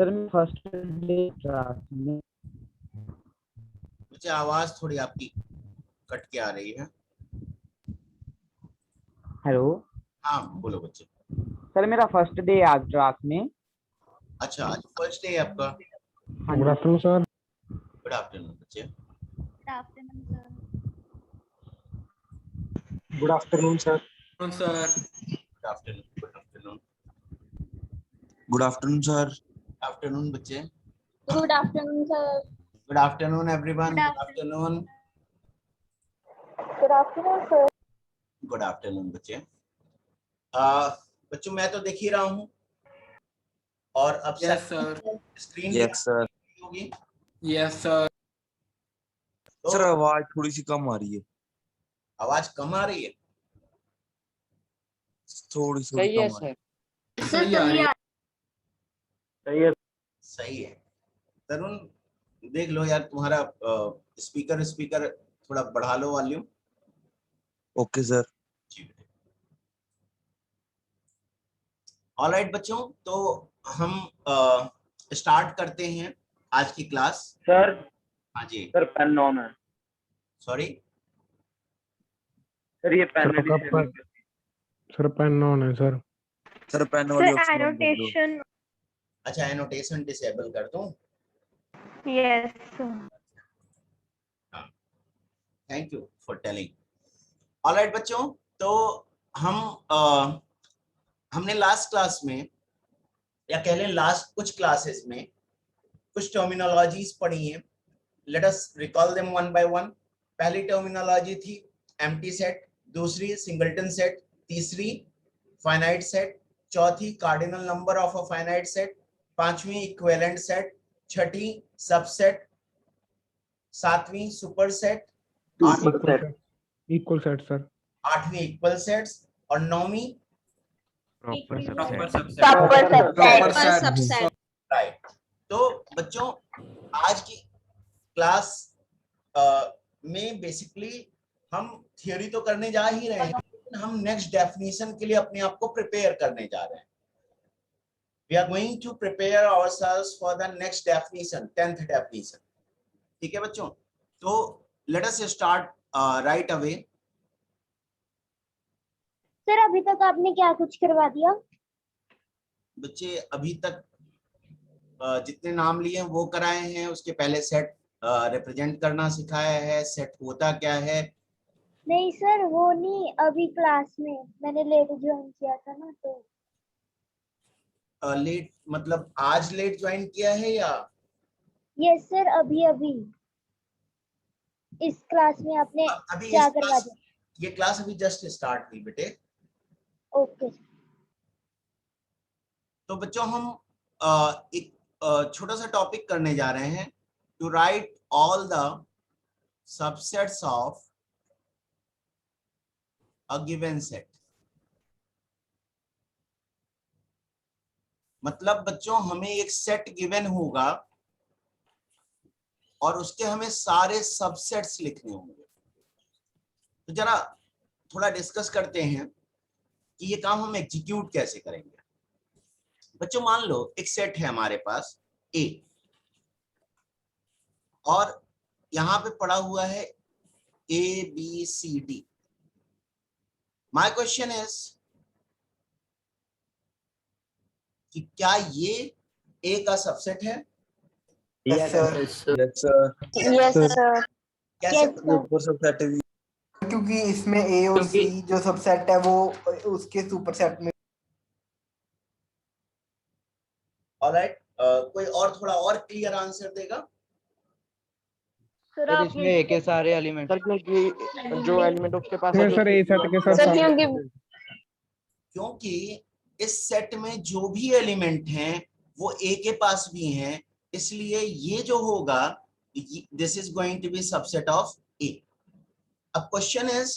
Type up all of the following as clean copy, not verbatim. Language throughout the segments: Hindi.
सर मैं फर्स्ट डे क्लास में। मुझे आवाज थोड़ी आपकी कट के आ रही है। हेलो हाँ बोलो बच्चे। सर, मेरा फर्स्ट डे आज क्लास में। अच्छा आज फर्स्ट डे है आपका। हाँ गुड जी। Afternoon sir. गुड आफ्टरनून बच्चे। Good afternoon sir. Good afternoon sir. Sir good afternoon. Good afternoon. Good afternoon sir. Afternoon बच्चे। Good afternoon sir. Good afternoon everyone. Good good afternoon. Good afternoon sir. Good afternoon बच्चे। बच्चों मैं तो देख ही रहा हूँ और अब yes sir. Screen yes sir. होगी यस सर। तो सर आवाज थोड़ी सी कम आ रही है। आवाज कम आ रही है। थोड़ी सी सही है कम आ रही सर। सही आ रही है। सही है। सही है। तरुण देख लो यार तुम्हारा स्पीकर थोड़ा बढ़ा लो वॉल्यूम। है। Okay sir. ऑलराइट बच्चों, तो हम स्टार्ट करते हैं आज की क्लास। सर हाँ जी। सर पेन ऑन है। सॉरी सर ये पेन सर पेन ऑन है सर। सर पेन वाली सर ऑप्शन ऑन कर दो। एनोटेशन। अच्छा एनोटेशन डिसेबल कर दूं। Yes sir. Thank you for telling. Alright बच्चों, तो हम हमने लास्ट क्लास में या कह लें लास्ट कुछ क्लासेस में कुछ टर्मिनोलॉजीज पढ़ी हैं। Let us recall them one by one. पहली टर्मिनोलॉजी थी एम्प्टी सेट, दूसरी सिंगलटन सेट, तीसरी फाइनाइट सेट, चौथी cardinal number of a finite set, पांचवी इक्विवेलेंट सेट, छठी सबसेट, सातवीं super set, equal set sir. आठवीं इक्वल सेट्स और नौवीं प्रॉपर सबसेट। राइट। तो बच्चों आज की क्लास में बेसिकली हम थियोरी तो करने जा ही रहे हैं, लेकिन हम नेक्स्ट डेफिनेशन के लिए अपने आप को प्रिपेयर करने जा रहे हैं। We are going to prepare ourselves for the next definition, 10th definition. ठीक है बच्चों, तो let us start right away. Sir अभी तक आपने क्या कुछ करवा दिया? बच्चे अभी तक जितने नाम लिए हैं वो कराए हैं, उसके पहले सेट रिप्रेजेंट करना सिखाया है, सेट होता क्या है। नहीं सर वो नहीं, अभी क्लास में मैंने लेट ज्वाइन किया था ना तो। लेट मतलब आज लेट ज्वाइन किया है या? यस सर अभी अभी इस क्लास में आपने अभी क्या इस करवा क्लास, दिया? ये क्लास अभी जस्ट स्टार्ट हुई बेटे। ओके। तो बच्चों हम एक छोटा सा टॉपिक करने जा रहे हैं, to write all the subsets of a given set. मतलब बच्चों हमें एक सेट गिवन होगा और उसके हमें सारे सबसेट्स लिखने होंगे। तो जरा थोड़ा डिस्कस करते हैं कि ये काम हम एग्जीक्यूट कैसे करेंगे। बच्चों मान लो एक सेट है हमारे पास ए और यहां पे पड़ा हुआ है A B C D. My question is कि क्या ये ए का सबसेट है? Yes sir. Yes sir. Yes sir. कैसे? ऊपर सबसेट है। क्योंकि इसमें ए और सी जो सबसेट है वो उसके सुपरसेट में। ऑलराइट, कोई और थोड़ा और क्लियर आंसर देगा? सर इसमें ए के सारे एलिमेंट सर, क्योंकि जो एलिमेंट उसके पास है सर ए सेट के साथ सर क्योंकि क्योंकि इस सेट में जो भी एलिमेंट हैं वो ए के पास भी हैं, इसलिए ये जो होगा this is going to be subset of A. अब क्वेश्चन इज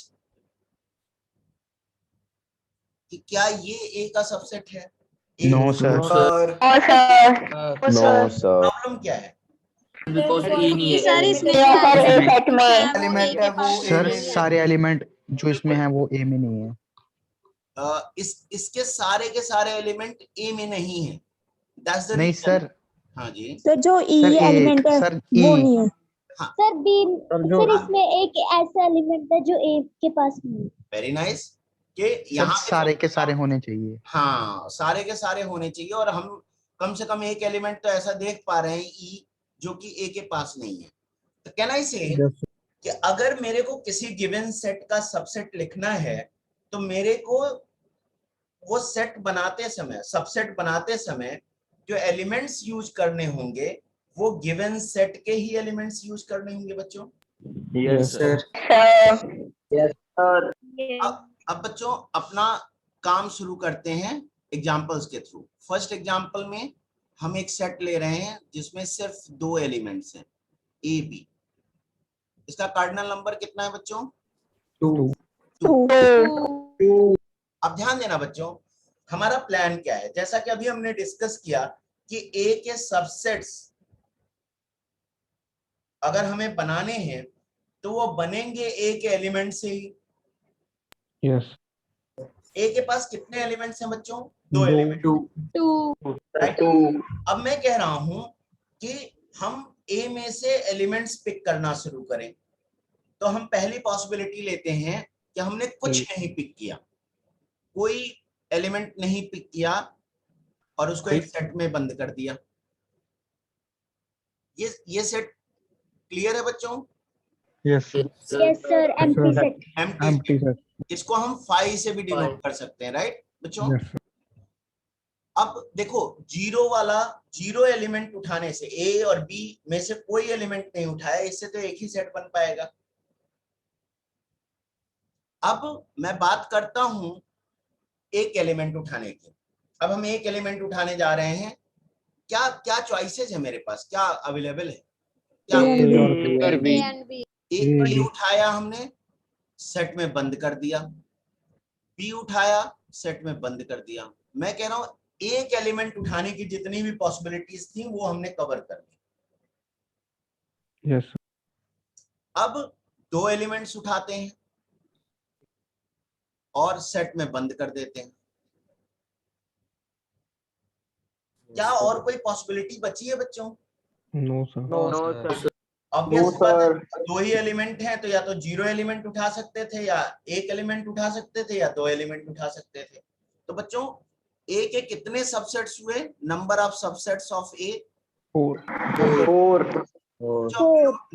कि क्या ये ए का सबसेट है? No sir. No sir problem क्या है? बिकॉज ए नहीं है। सर इसमें एलिमेंट एलिमेंट है वो सर सारे एलिमेंट जो इसमें हैं वो ए में नहीं है। इसके सारे के सारे एलिमेंट ए में नहीं है। दैट्स द नहीं रीजन। सर, हाँ जी, सर जो ई सर ए एलिमेंट है सर वो ई नहीं है। सर बी सर जो सर इसमें एक ऐसा एलिमेंट है जो ए के पास नहीं है। वेरी नाइस कि सर यहाँ पे सारे के सारे होने चाहिए। हाँ, सारे के सारे होने चाहिए, और हम कम से कम एक एलिमेंट तो ऐसा देख पा रहे हैं ई जो कि ए के पास नहीं है। तो कैन आई से यस कि अगर मेरे को किसी गिवन सेट का सबसेट लिखना है तो मेरे को वो सेट बनाते समय, सबसेट बनाते समय जो एलिमेंट्स यूज करने होंगे वो गिवन सेट के ही एलिमेंट्स यूज करने होंगे बच्चों। यस सर अब बच्चों अपना काम शुरू करते हैं एग्जांपल्स के थ्रू। फर्स्ट एग्जांपल में हम एक सेट ले रहे हैं जिसमें सिर्फ 2 एलिमेंट्स हैं, ए बी। इसका कार्डिनल नंबर कितना है बच्चों? 2 अब ध्यान देना बच्चों, हमारा प्लान क्या है? जैसा कि अभी हमने डिस्कस किया कि ए के सबसेट्स अगर हमें बनाने हैं तो वो बनेंगे ए के एलिमेंट से ही। यस ए के पास कितने एलिमेंट्स हैं बच्चों? 2 2 एलिमेंट। 2 राइट। अब मैं कह रहा हूं कि हम ए में से एलिमेंट्स पिक करना शुरू करें, तो हम पहली पॉसिबिलिटी लेते हैं कि हमने कुछ नहीं पिक किया, कोई एलिमेंट नहीं पिक किया और उसको एक सेट में बंद कर दिया। ये सेट क्लियर है बच्चों? Yes yes sir empty set. Empty. Empty sir इसको हम 5 से भी डिनोट कर सकते हैं, राइट बच्चों? यस अब देखो, जीरो एलिमेंट उठाने से, ए और बी में से कोई एलिमेंट नहीं उठाया, इससे तो एक ही सेट बन पाएगा। अब मैं बात करता हूं एक एलिमेंट उठाने की। अब हम एक एलिमेंट उठाने जा रहे हैं। क्या क्या चॉइसेस है मेरे पास, क्या अवेलेबल है? क्या ए और बी ए उठाया हमने, सेट में बंद कर दिया। बी उठाया, सेट में बंद कर दिया। मैं कह रहा हूं एक एलिमेंट उठाने की जितनी भी पॉसिबिलिटीज थी वो हमने कवर कर ली। यस अब 2 एलिमेंट्स उठाते हैं और सेट में बंद कर देते हैं। क्या और कोई पॉसिबिलिटी बची है बच्चों? नो सर ऑब्वियस बात है, 2 ही एलिमेंट हैं तो या तो 0 एलिमेंट उठा सकते थे, या 1 एलिमेंट उठा सकते थे, या 2 एलिमेंट उठा सकते थे। तो बच्चों ए के कितने सबसेट्स हुए? Number of subsets of A 4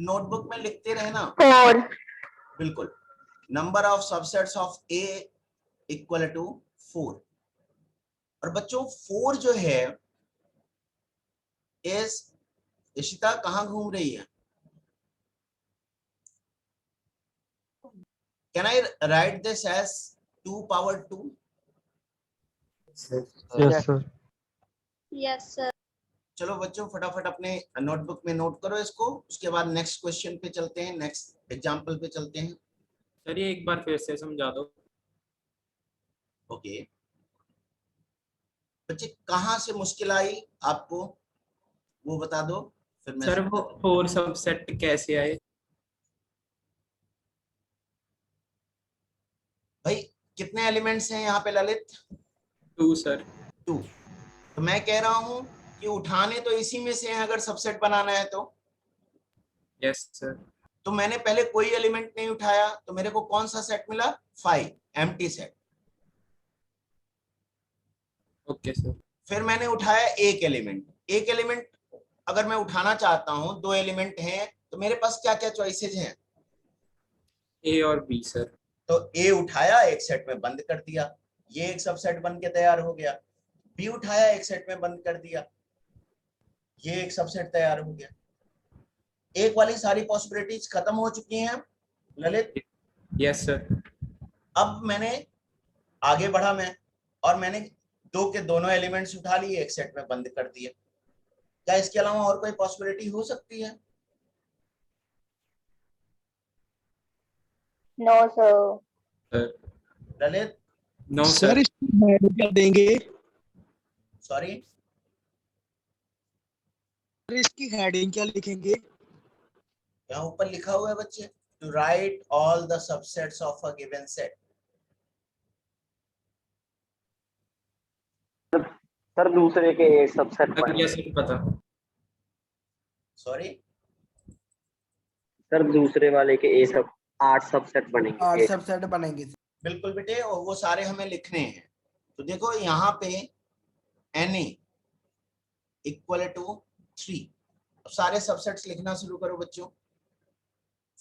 notebook में लिखते रहे ना। 4 बिल्कुल, number of subsets of A equal to 4। और बच्चों 4 जो है इस इशिता कहाँ घूम रही है? Can I write this as 2 power 2? Yes sir yes sir. चलो बच्चों फटाफट अपने नोटबुक में नोट करो इसको, उसके बाद नेक्स्ट क्वेश्चन पे चलते हैं, नेक्स्ट एग्जांपल पे चलते हैं। सर ये एक बार फिर से समझा दो। ओके बच्चे, कहाँ से मुश्किल आई आपको वो बता दो, फिर मैं सर वो 4 सबसेट कैसे आए? भाई कितने एलिमेंट्स हैं यहाँ पे ललित? 2 सर। 2। तो मैं कह रहा हूं कि उठाने तो इसी में से हैं अगर सबसेट बनाना है तो। Yes sir. तो मैंने पहले कोई एलिमेंट नहीं उठाया तो मेरे को कौन सा सेट मिला? 5, एम्प्टी सेट। Okay sir. फिर मैंने उठाया एक एलिमेंट अगर मैं उठाना चाहता हूं, 2 एलिमेंट हैं तो मेरे पास क्या क्या चॉइसेस हैं? ए और बी सर। तो ए उठाया, एक सेट में बंद कर दिया, ये एक सबसेट बन के तैयार हो गया। बी उठाया, एक सेट में बंद कर दिया, ये एक सबसेट तैयार हो गया। एक वाली सारी पॉसिबिलिटीज खत्म हो चुकी हैं ललित। Yes sir. अब मैंने आगे बढ़ा मैं, और मैंने 2 के दोनों एलिमेंट्स उठा लिए, एक सेट में बंद कर दिए। क्या इसके अलावा और कोई पॉसिबिलिटी हो सकती है? No sir. Lalit? No sir. क्या देंगे? सॉरी, इसकी हेडिंग क्या लिखेंगे? यहाँ ऊपर लिखा हुआ है बच्चे, to write all the subsets of a given set. Sir दूसरे के सबसेट अभी सर पता। सॉरी सर दूसरे वाले के ए सब 8 सबसेट बनेंगे। 8 सबसेट बनेंगे। बिल्कुल बेटे, और वो सारे हमें लिखने हैं। तो देखो यहाँ पे Na इक्वल टू 3। अब सारे सबसेट्स लिखना शुरू करो बच्चों।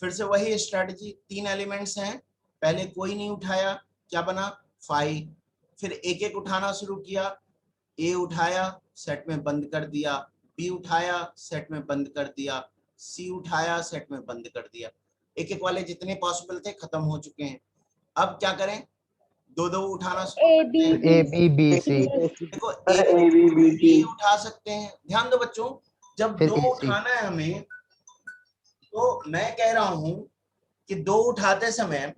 फिर से वही स्ट्रेटजी, 3 एलिमेंट्स हैं, पहले कोई नहीं उठाया, क्या बना 5। फिर एक एक उठाना शुरू किया, ए उठाया सेट में बंद कर दिया, बी उठाया सेट में बंद कर दिया, सी उठाया सेट में बंद कर दिया। एक एक वाले जितने पॉसिबल थे खत्म हो चुके हैं। अब क्या करें, दो दो उठाना शुरू करते हैं। ए बी बी सी देखो A B B C ए उठा सकते हैं। ध्यान दो बच्चों, जब फिर दो AC उठाना है हमें, तो मैं कह रहा हूं कि दो उठाते समय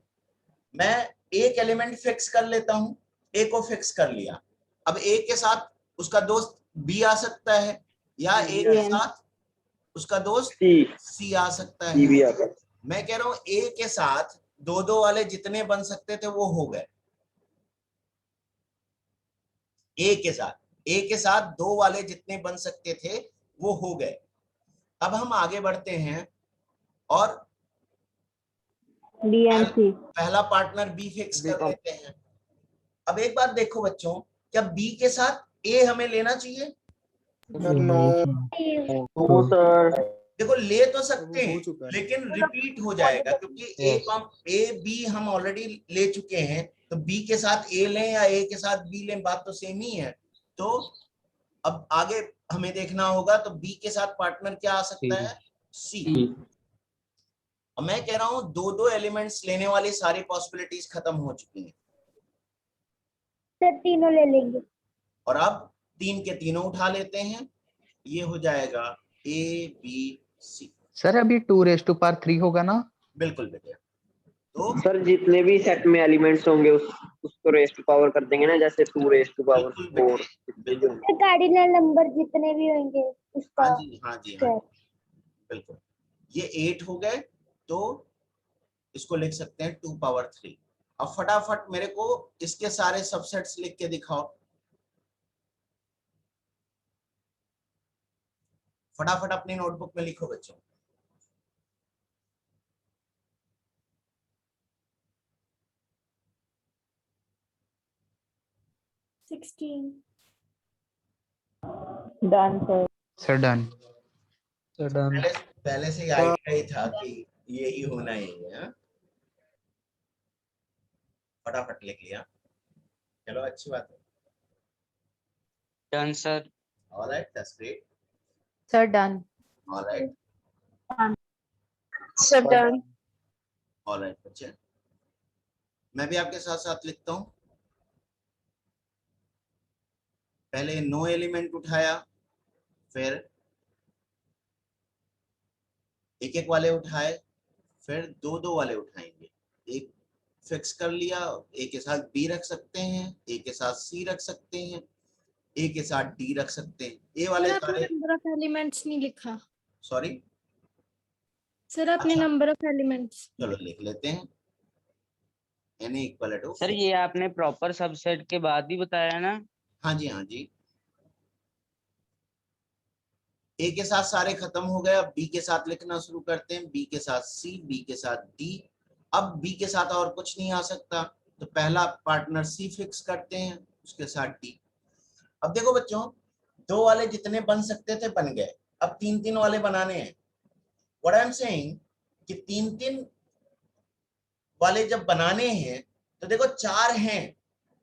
मैं एक एलिमेंट फिक्स कर लेता हूं। ए को फिक्स कर लिया, अब ए के साथ उसका दोस्त बी आ सकता है, या ए के साथ उसका दोस्त C सी आ सकता C है। भी आता है। मैं कह रहा हूं ए के साथ दो दो वाले जितने बन सकते थे वो हो गए। ए के साथ दो वाले जितने बन सकते थे वो हो गए। अब हम आगे बढ़ते हैं और पहला पार्टनर बी फिक्स कर लेते हैं। अब एक बात देखो बच्चों, क्या बी के साथ ए हमें लेना चाहिए? No sir. देखो ले तो सकते हो हैं, चुका है। लेकिन रिपीट हो जाएगा, क्योंकि ए बी हम ऑलरेडी ले चुके हैं। तो बी के साथ ए लें या ए के साथ बी लें, बात तो सेम ही है। तो अब आगे हमें देखना होगा, तो बी के साथ पार्टनर क्या आ सकता है, सी। अब मैं कह रहा हूं दो दो एलिमेंट्स लेने वाली सारी पॉसिबिलिटीज खत्म हो चुकी हैं, सर तीनों ले लेंगे। और अब 3 के तीनों उठा लेते हैं। ये हो जाएगा ए बी सी। सर अभी 2�3 होगा ना? बिल्कुल बेटे। तो सर जितने भी सेट में एलिमेंट्स होंगे उसको रेस टू पावर कर देंगे ना, जैसे 2 रेस टू पावर बिल्कुल 4। बिल्कुल। सर कार्डिनल नंबर जितने भी होंगे उसका। हाँ जी हाँ जी हाँ जी, बिल्कुल। ये 8 हो गए, तो इसको लिख सकते हैं 2 पावर 3। अब फटाफट मेरे को इसके सारे सबसेट्स लिख के दिखाओ। फटाफट अपनी नोटबुक में लिखो बच्चों। Done, sir. Sir done. पहले से आइडिया ही था कि यही होना ही है। फटाफट लिख लिया, चलो अच्छी बात है। Done sir. Alright, that's great. Sir, done. Alright Sir, done. Alright बच्चे, मैं भी आपके साथ साथ लिखता हूं। पहले नो एलिमेंट उठाया, फिर एक एक वाले उठाए, फिर दो दो वाले उठाएंगे। एक फिक्स कर लिया, ए के साथ बी रख सकते हैं, ए के साथ सी रख सकते हैं, ए के साथ डी रख सकते हैं। ए वाले सारे नंबर ऑफ एलिमेंट्स नहीं लिखा सॉरी सर, आपने नंबर ऑफ एलिमेंट्स। चलो लिख लेते हैं। n इक्वल टू सर ये आपने प्रॉपर सबसेट के बाद ही बताया ना? हाँ जी हाँ जी। ए के साथ सारे खत्म हो गए, अब बी के साथ लिखना शुरू करते हैं। बी के साथ सी, बी के साथ डी। अब बी के साथ और कुछ नहीं आ सकता, तो पहला पार्टनर सी फिक्स करते हैं, उसके साथ डी। अब देखो बच्चों, दो वाले जितने बन सकते थे बन गए, अब 3-3 वाले बनाने हैं। व्हाट आई एम सेइंग कि 3-3 वाले जब बनाने हैं, तो देखो 4 हैं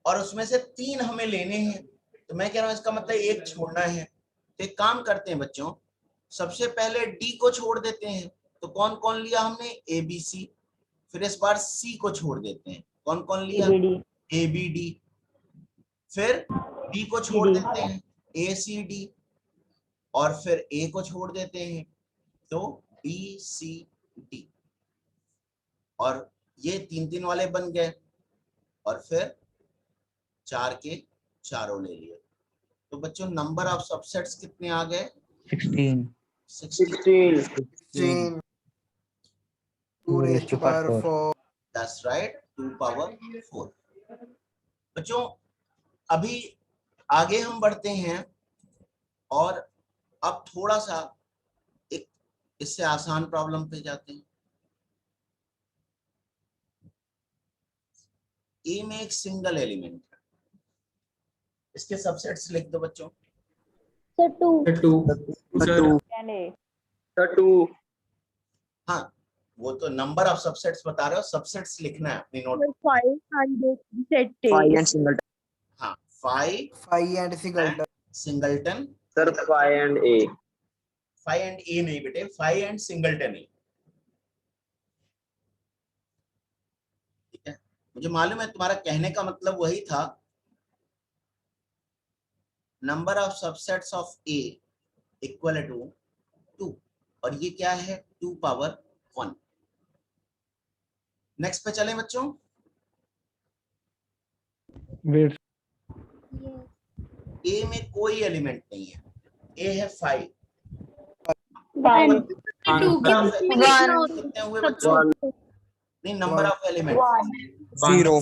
और उसमें से 3 हमें लेने हैं। तो मैं कह रहा हूं इसका मतलब एक छोड़ना है। तो एक काम करते हैं बच्चों, सबसे पहले डी को छोड़ देते हैं। तो कौन कौन लिया हमने, ए बी सी। फिर इस बार सी को छोड़ देते हैं। कौन कौन लिया, ए बी डी। फिर डी को छोड़ देते हैं, ए सी डी। और फिर ए को छोड़ देते हैं, तो बी सी डी। और ये 3-3 वाले बन गए, और फिर 4 के चारों ले लिए। तो बच्चों नंबर ऑफ सबसेट्स कितने आ गए, 16। 16 2 raised to power 4। That's right, 2 power 4। बच्चों अभी आगे हम बढ़ते हैं, और अब थोड़ा सा एक इससे आसान प्रॉब्लम पे जाते हैं। ए में एक सिंगल एलिमेंट है, इसके सबसेट्स लिख दो बच्चों। सर 2 2 सर सर 2 हाँ, वो तो नंबर ऑफ सबसेट्स बता रहे हो, सबसेट्स लिखना है अपनी नोट। 5 and singleton. हाँ, 5 five and singleton. Singleton. Sir 5 and A. 5 and A नहीं बेटे, 5 एंड सिंगलटन ए। ठीक है, मुझे मालूम है तुम्हारा कहने का मतलब वही था, number of subsets of A equal to 2, और ये क्या है 2 पावर 1। नेक्स्ट पे चलें बच्चों। वेट ए में कोई एलिमेंट नहीं है, ए है 5। 2 कितने हुए बच्चों? नहीं, नंबर ऑफ एलिमेंट 0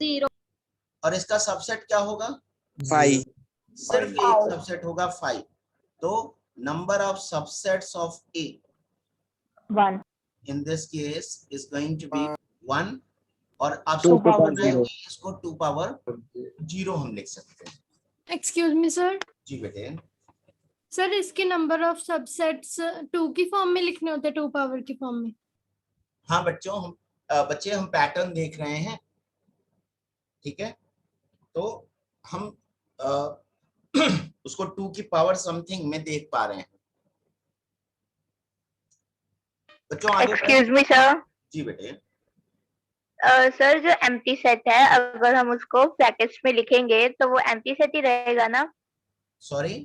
0 और इसका सबसेट क्या होगा? 5 सिर्फ एक सबसेट होगा 5। तो number of subsets of A 1 in this case is going to be 1, और आप 2 सबको power पता है 0। कि इसको 2 पावर 0 हम लिख सकते हैं। Excuse me sir. जी बेटे, सर इसके नंबर ऑफ सबसेट्स 2 की फॉर्म में लिखने होते हैं, 2 पावर की फॉर्म में? हाँ बच्चों, हम बच्चे हम पैटर्न देख रहे हैं, ठीक है, तो हम उसको 2 की पावर समथिंग में देख पा रहे हैं बच्चों। आगे एक्सक्यूज मी सर। जी बेटे, सर जो एम्प्टी सेट है, अगर हम उसको ब्रैकेट्स में लिखेंगे तो वो एम्प्टी सेट ही रहेगा ना? सॉरी,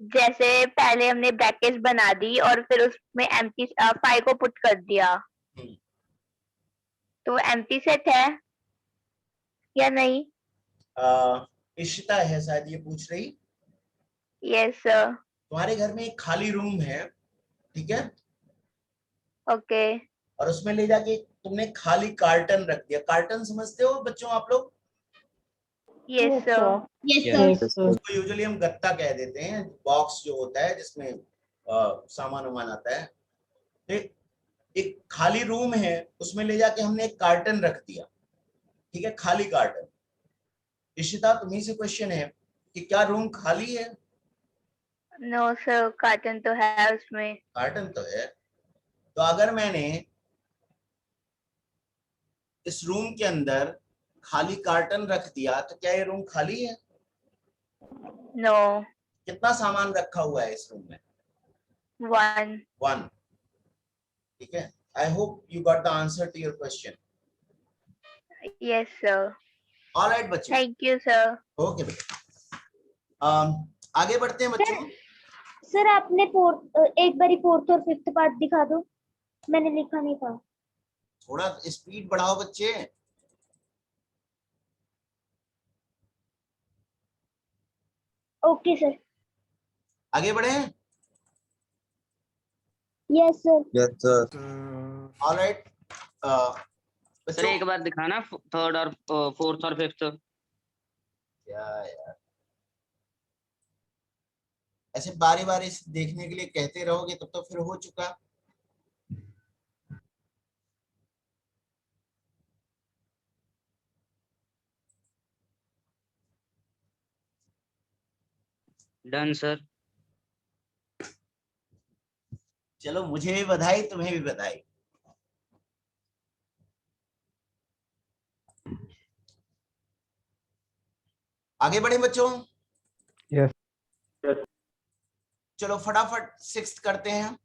जैसे पहले हमने ब्रैकेट्स बना दी और फिर उसमें एम्प्टी 5 को पुट कर दिया, तो एम्प्टी सेट है या नहीं? इशिता है शायद ये पूछ रही। Yes sir. तुम्हारे घर में एक खाली रूम है, ठीक है, ओके। और उसमें ले जाके तुमने खाली कार्टन रख दिया। कार्टन समझते हो बच्चों आप लोग? Yes sir. Yes sir. उसको यूजुअली हम गत्ता कह देते हैं, बॉक्स जो होता है जिसमें सामान वामान आता है। तो एक खाली रूम है, उसमें ले जाके हमने एक कार्टन रख दिया, ठीक है, खाली कार्टन। इशिता, तुम्ही से क्वेश्चन है कि क्या रूम खाली है? नो सर, कार्टन तो है उसमें। कार्टन तो है। तो अगर मैंने इस रूम के अंदर खाली कार्टन रख दिया तो क्या ये रूम खाली है? नो। कितना सामान रखा हुआ है इस रूम में? 1। ठीक है, I hope you got the answer to your question. Yes sir. Alright बच्चों, थैंक यू सर। ओके बेटा, आगे बढ़ते हैं बच्चों। सर आपने एक बारी 4th और 5th पार्ट दिखा दो, मैंने लिखा नहीं था। थोड़ा स्पीड बढ़ाओ बच्चे। Okay sir. आगे बढ़े। Yes sir. ऑलराइट सर बच्चों, एक बार दिखाना 3rd और 4th और 5th। क्या यार, ऐसे बारी बारी से देखने के लिए कहते रहोगे तब तो फिर हो चुका। Done sir. चलो, मुझे भी बधाई, तुम्हें भी बधाई। आगे बढ़े बच्चों। यस चलो फटाफट 6th करते हैं,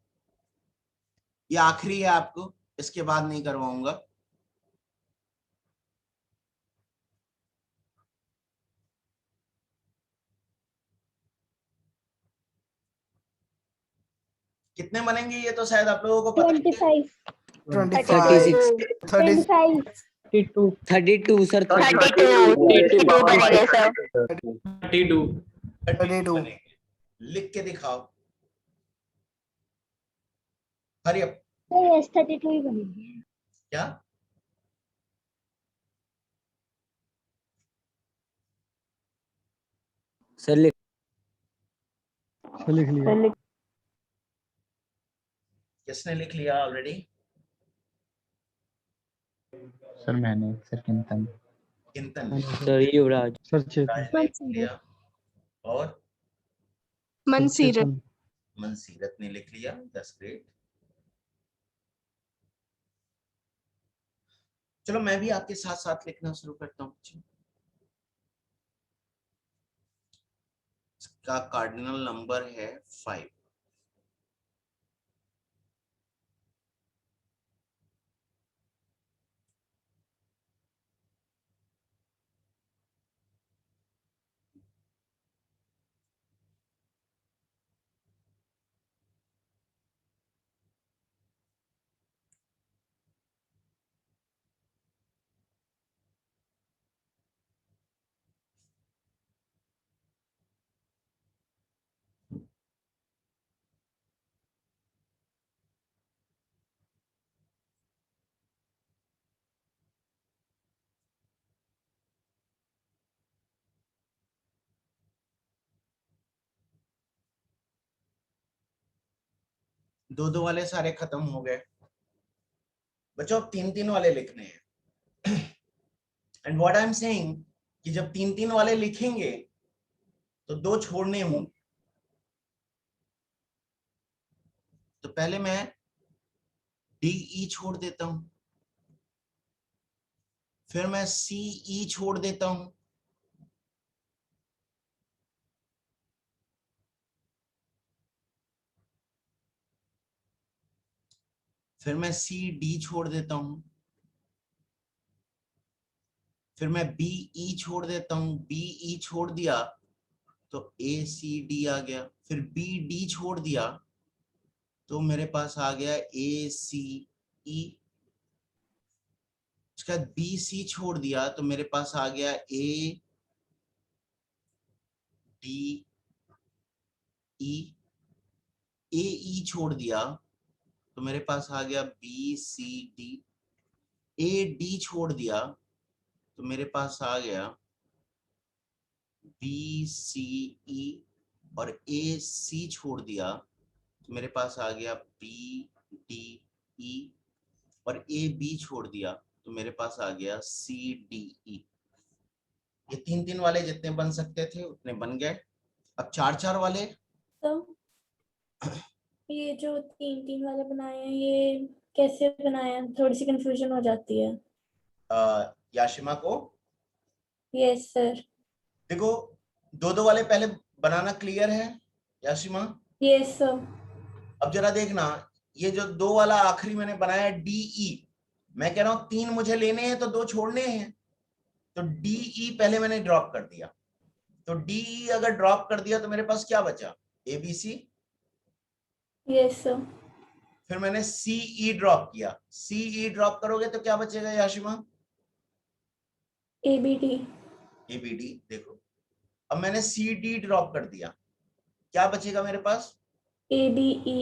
ये आखिरी है आपको, इसके बाद नहीं करवाऊंगा। कितने बनेंगे ये तो शायद आप लोगों को पता ही है। 25 25 25 32 सर। 32 बनेंगे सर। 32 32 बनेंगे। लिख के दिखाओ, हरी अप। यस 32 ही बनेंगे। क्या? सर सर लिख लिया। किसने लिख लिया ऑलरेडी? सर मैंने, सर किंतन। किंतन। सर युवराज। सर चेतन। राज ने लिख लिया। और मनसीरत। मनसीरत ने लिख लिया। That's great. चलो मैं भी आपके साथ साथ लिखना शुरू करता हूँ। इसका कार्डिनल नंबर है 5। दो वाले सारे खत्म हो गए बच्चों। अब 3 वाले लिखने हैं। And what I am saying कि जब 3 वाले लिखेंगे तो 2 छोड़ने होंगे। तो पहले मैं DE छोड़ देता हूं, फिर मैं CE छोड़ देता हूं, फिर मैं CD छोड़ देता हूं, फिर मैं BE छोड़ देता हूं। BE छोड़ दिया तो ACD आ गया, फिर BD छोड़ दिया तो मेरे पास आ गया ACE। उसके बाद BC छोड़ दिया तो मेरे पास आ गया ADE। AE छोड़ दिया तो मेरे पास आ गया BCD। AD छोड़ दिया तो मेरे पास आ गया BCE, और AC छोड़ दिया तो मेरे पास आ गया BDE, और AB छोड़ दिया तो मेरे पास आ गया CDE। ये 3 वाले जितने बन सकते थे उतने बन गए। अब 4 वाले। तो ये जो 3 वाले बनाए हैं ये कैसे बनाए हैं? थोड़ी सी कंफ्यूजन हो जाती है। याशिमा को यस सर। देखो 2 वाले पहले बनाना क्लियर है याशिमा? Yes sir. अब जरा देखना, ये जो 2 वाला आखिरी मैंने बनाया DE, मैं कह रहा हूं 3 मुझे लेने हैं तो 2 छोड़ने हैं। तो DE पहले मैंने ड्रॉप कर दिया। तो DE अगर ड्रॉप कर दिया तो मेरे पास क्या बचा? ABC। Yes sir. फिर मैंने CE ड्रॉप किया। CE ड्रॉप करोगे तो क्या बचेगा याशिमा? ABD। ABD। देखो अब मैंने CD ड्रॉप कर दिया, क्या बचेगा मेरे पास? ABE।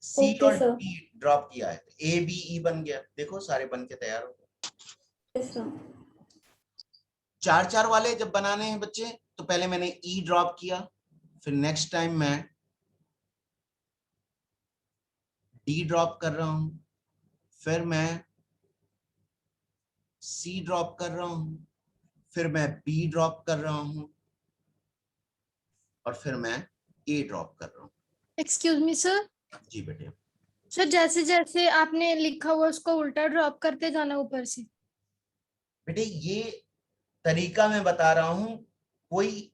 C ओके और सर। D ड्रॉप किया है तो ABE बन गया। देखो सारे बन के तैयार हो गए। Yes sir. 4 वाले जब बनाने हैं बच्चे तो पहले मैंने E ड्रॉप किया, फिर नेक्स्ट टाइम मैं D ड्रॉप कर रहा हूं, फिर मैं C ड्रॉप कर रहा हूं, फिर मैं B ड्रॉप कर रहा हूं, और फिर मैं A ड्रॉप कर रहा हूं। Excuse me sir. जी बेटे। सर जैसे जैसे आपने लिखा हुआ उसको उल्टा ड्रॉप करते जाना ऊपर से। बेटे ये तरीका मैं बता रहा हूं, कोई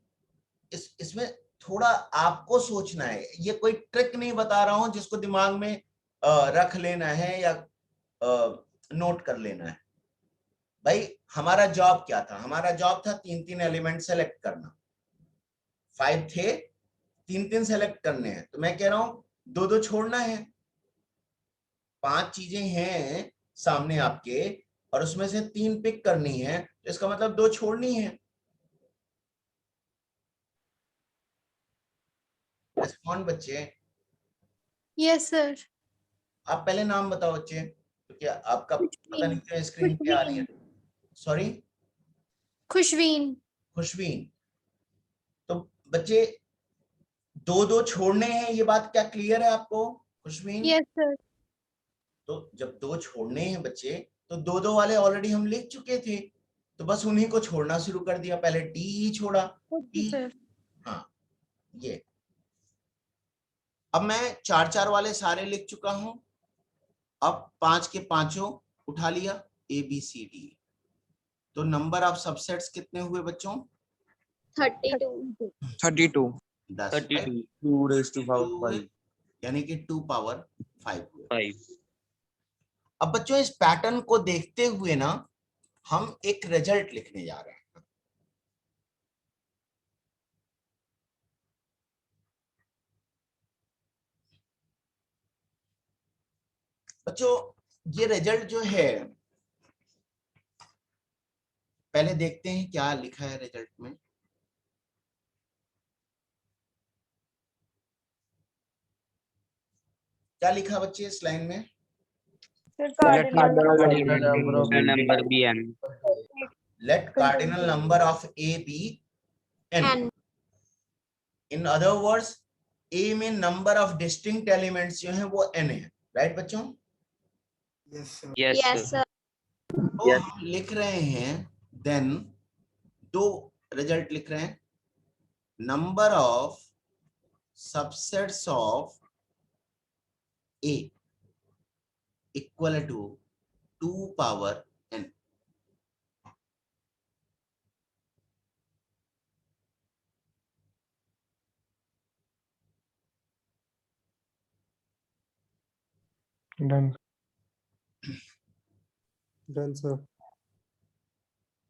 इसमें थोड़ा आपको सोचना है। ये कोई ट्रिक नहीं बता रहा हूं जिसको दिमाग में रख लेना है या नोट कर लेना है। भाई हमारा जॉब क्या था? हमारा जॉब था 3 एलिमेंट सेलेक्ट करना। 5 थे, 3 सेलेक्ट करने हैं। तो मैं कह रहा हूं 2 छोड़ना है। 5 चीजें हैं सामने आपके और उसमें से 3 पिक करनी है, तो इसका मतलब 2 छोड़नी है। रिस्पॉन्ड बच्चे। Yes sir. आप पहले नाम बताओ बच्चे, तो क्या आपका पता नहीं क्यों स्क्रीन पे आ रही है। सॉरी? खुशवीन। खुशवीन। तो बच्चे दो दो छोड़ने हैं, ये बात क्या क्लियर है आपको खुशमीन? Yes sir. तो जब दो छोड़ने हैं बच्चे, तो दो दो वाले ऑलरेडी हम लिख चुके थे, तो बस उन्हीं को छोड़ना शुरू कर दिया। पहले डी ही छोड़ा, डी, हाँ ये। अब मैं चार चार वाले सारे लिख चुका हूं, अब पांच के पांचों उठा लिया, ए बी सी डी। तो नंबर ऑफ सबसेट्स कितने हुए बच्चों? 32। 32 10, 32 2 raised to power 5 यानी कि 2 पावर 5 हुए। 5 अब बच्चों इस पैटर्न को देखते हुए ना हम एक रिजल्ट लिखने जा रहे हैं। बच्चों ये रिजल्ट जो है, पहले देखते हैं क्या लिखा है रिजल्ट में। क्या लिखा बच्चे इस लाइन में? number be n. Let cardinal number of a be n. In other words, a में number of distinct elements जो है वो n है, राइट बच्चों? Yes sir. तो हम लिख रहे हैं, देन दो रिजल्ट लिख रहे हैं। Number of subsets of a equal to 2 power n। done sir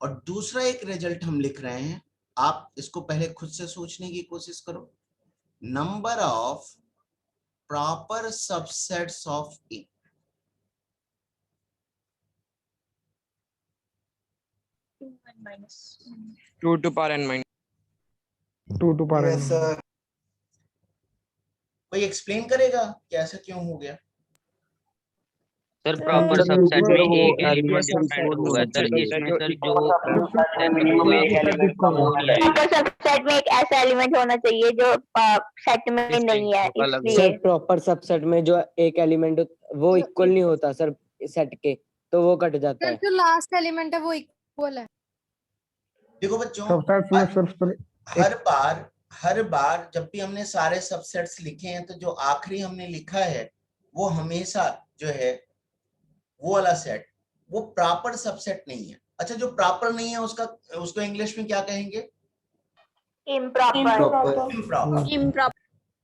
और दूसरा एक रिजल्ट हम लिख रहे हैं, आप इसको पहले खुद से सोचने की कोशिश करो। Number of proper subsets of A. Two to power n minus 2 to power n yes sir. कोई एक्सप्लेन करेगा कि ऐसा क्यों हो गया? सर प्रॉपर सर, सबसेट वो- में वो एक LCS एलिमेंट सबसेट डिपेंड होगा सर, सबसेट इसमें जो सर equal जो मिनिमम एक एलिमेंट का वो नहीं है। प्रॉपर सबसेट में एक ऐसा एलिमेंट होना चाहिए जो सेट में नहीं है, अलग इसलिए सर प्रॉपर सबसेट में जो एक एलिमेंट वो इक्वल नहीं होता सर सेट के, तो वो कट जाता है। जो लास्ट एलिमेंट है वो इक्वल है। देखो बच्चों, सबसेट में सिर्फ हर बार जब भी हमने सारे सबसेट्स लिखे हैं, तो जो आखिरी हमने लिखा है वो हमेशा जो है वो वाला सेट वो प्रॉपर सबसेट नहीं है। अच्छा, जो प्रॉपर नहीं है उसको इंग्लिश में क्या कहेंगे? इम्प्रॉपर। इम्प्रॉपर।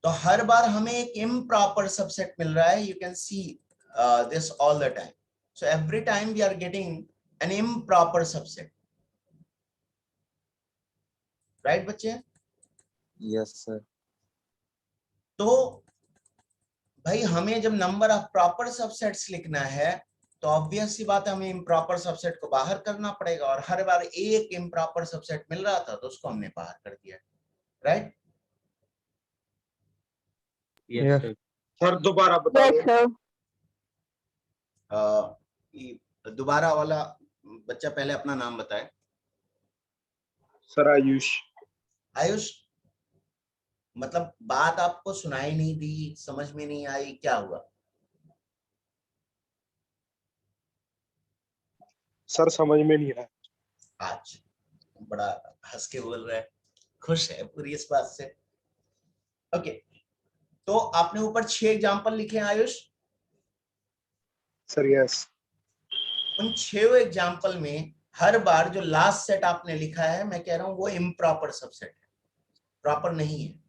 तो हर बार हमें एक इम्प्रॉपर सबसेट मिल रहा है। You can see this all the time. So every time we are getting an improper subset, right बच्चे? Yes sir. तो भाई हमें जब नंबर ऑफ प्रॉपर सबसेट्स लिखना है, तो ऑब्वियस सी बात है हमें इम्प्रॉपर सबसेट को बाहर करना पड़ेगा, और हर बार एक इम्प्रॉपर सबसेट मिल रहा था तो उसको हमने बाहर कर दिया, राइट? Yes sir. सर दोबारा बता दो। दोबारा वाला बच्चा पहले अपना नाम बताए। सर आयुष। आयुष, मतलब बात आपको सुनाई नहीं दी, समझ में नहीं आई, क्या हुआ? सर समझ में नहीं आया। आज बड़ा हंस के बोल रहा है, खुश है पूरी इस बात से। ओके, तो आपने ऊपर 6 एग्जांपल लिखे हैं आयुष। Sir yes. उन 6 एग्जांपल में हर बार जो लास्ट सेट आपने लिखा है, मैं कह रहा हूं वो इम्प्रॉपर सबसेट है, प्रॉपर नहीं है।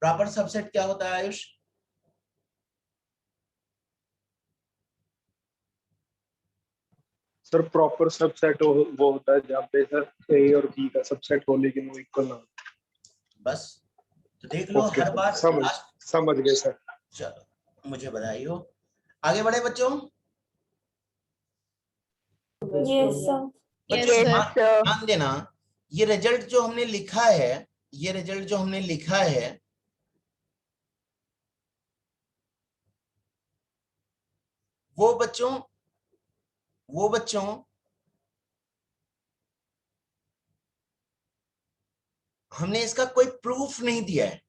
प्रॉपर सबसेट क्या होता है आयुष? सर प्रॉपर सबसेट वो होता है जहाँ पे सर ए और बी का सबसेट हो लेकिन वो इक्वल ना हो। बस तो देख लो ओके, हर बार समझ गए सर। चलो मुझे बधाई हो। आगे बढ़े बच्चों। Yes sir. बच्चों ध्यान देना, ये रिजल्ट जो हमने लिखा है, वो बच्चों हमने इसका कोई प्रूफ नहीं दिया है।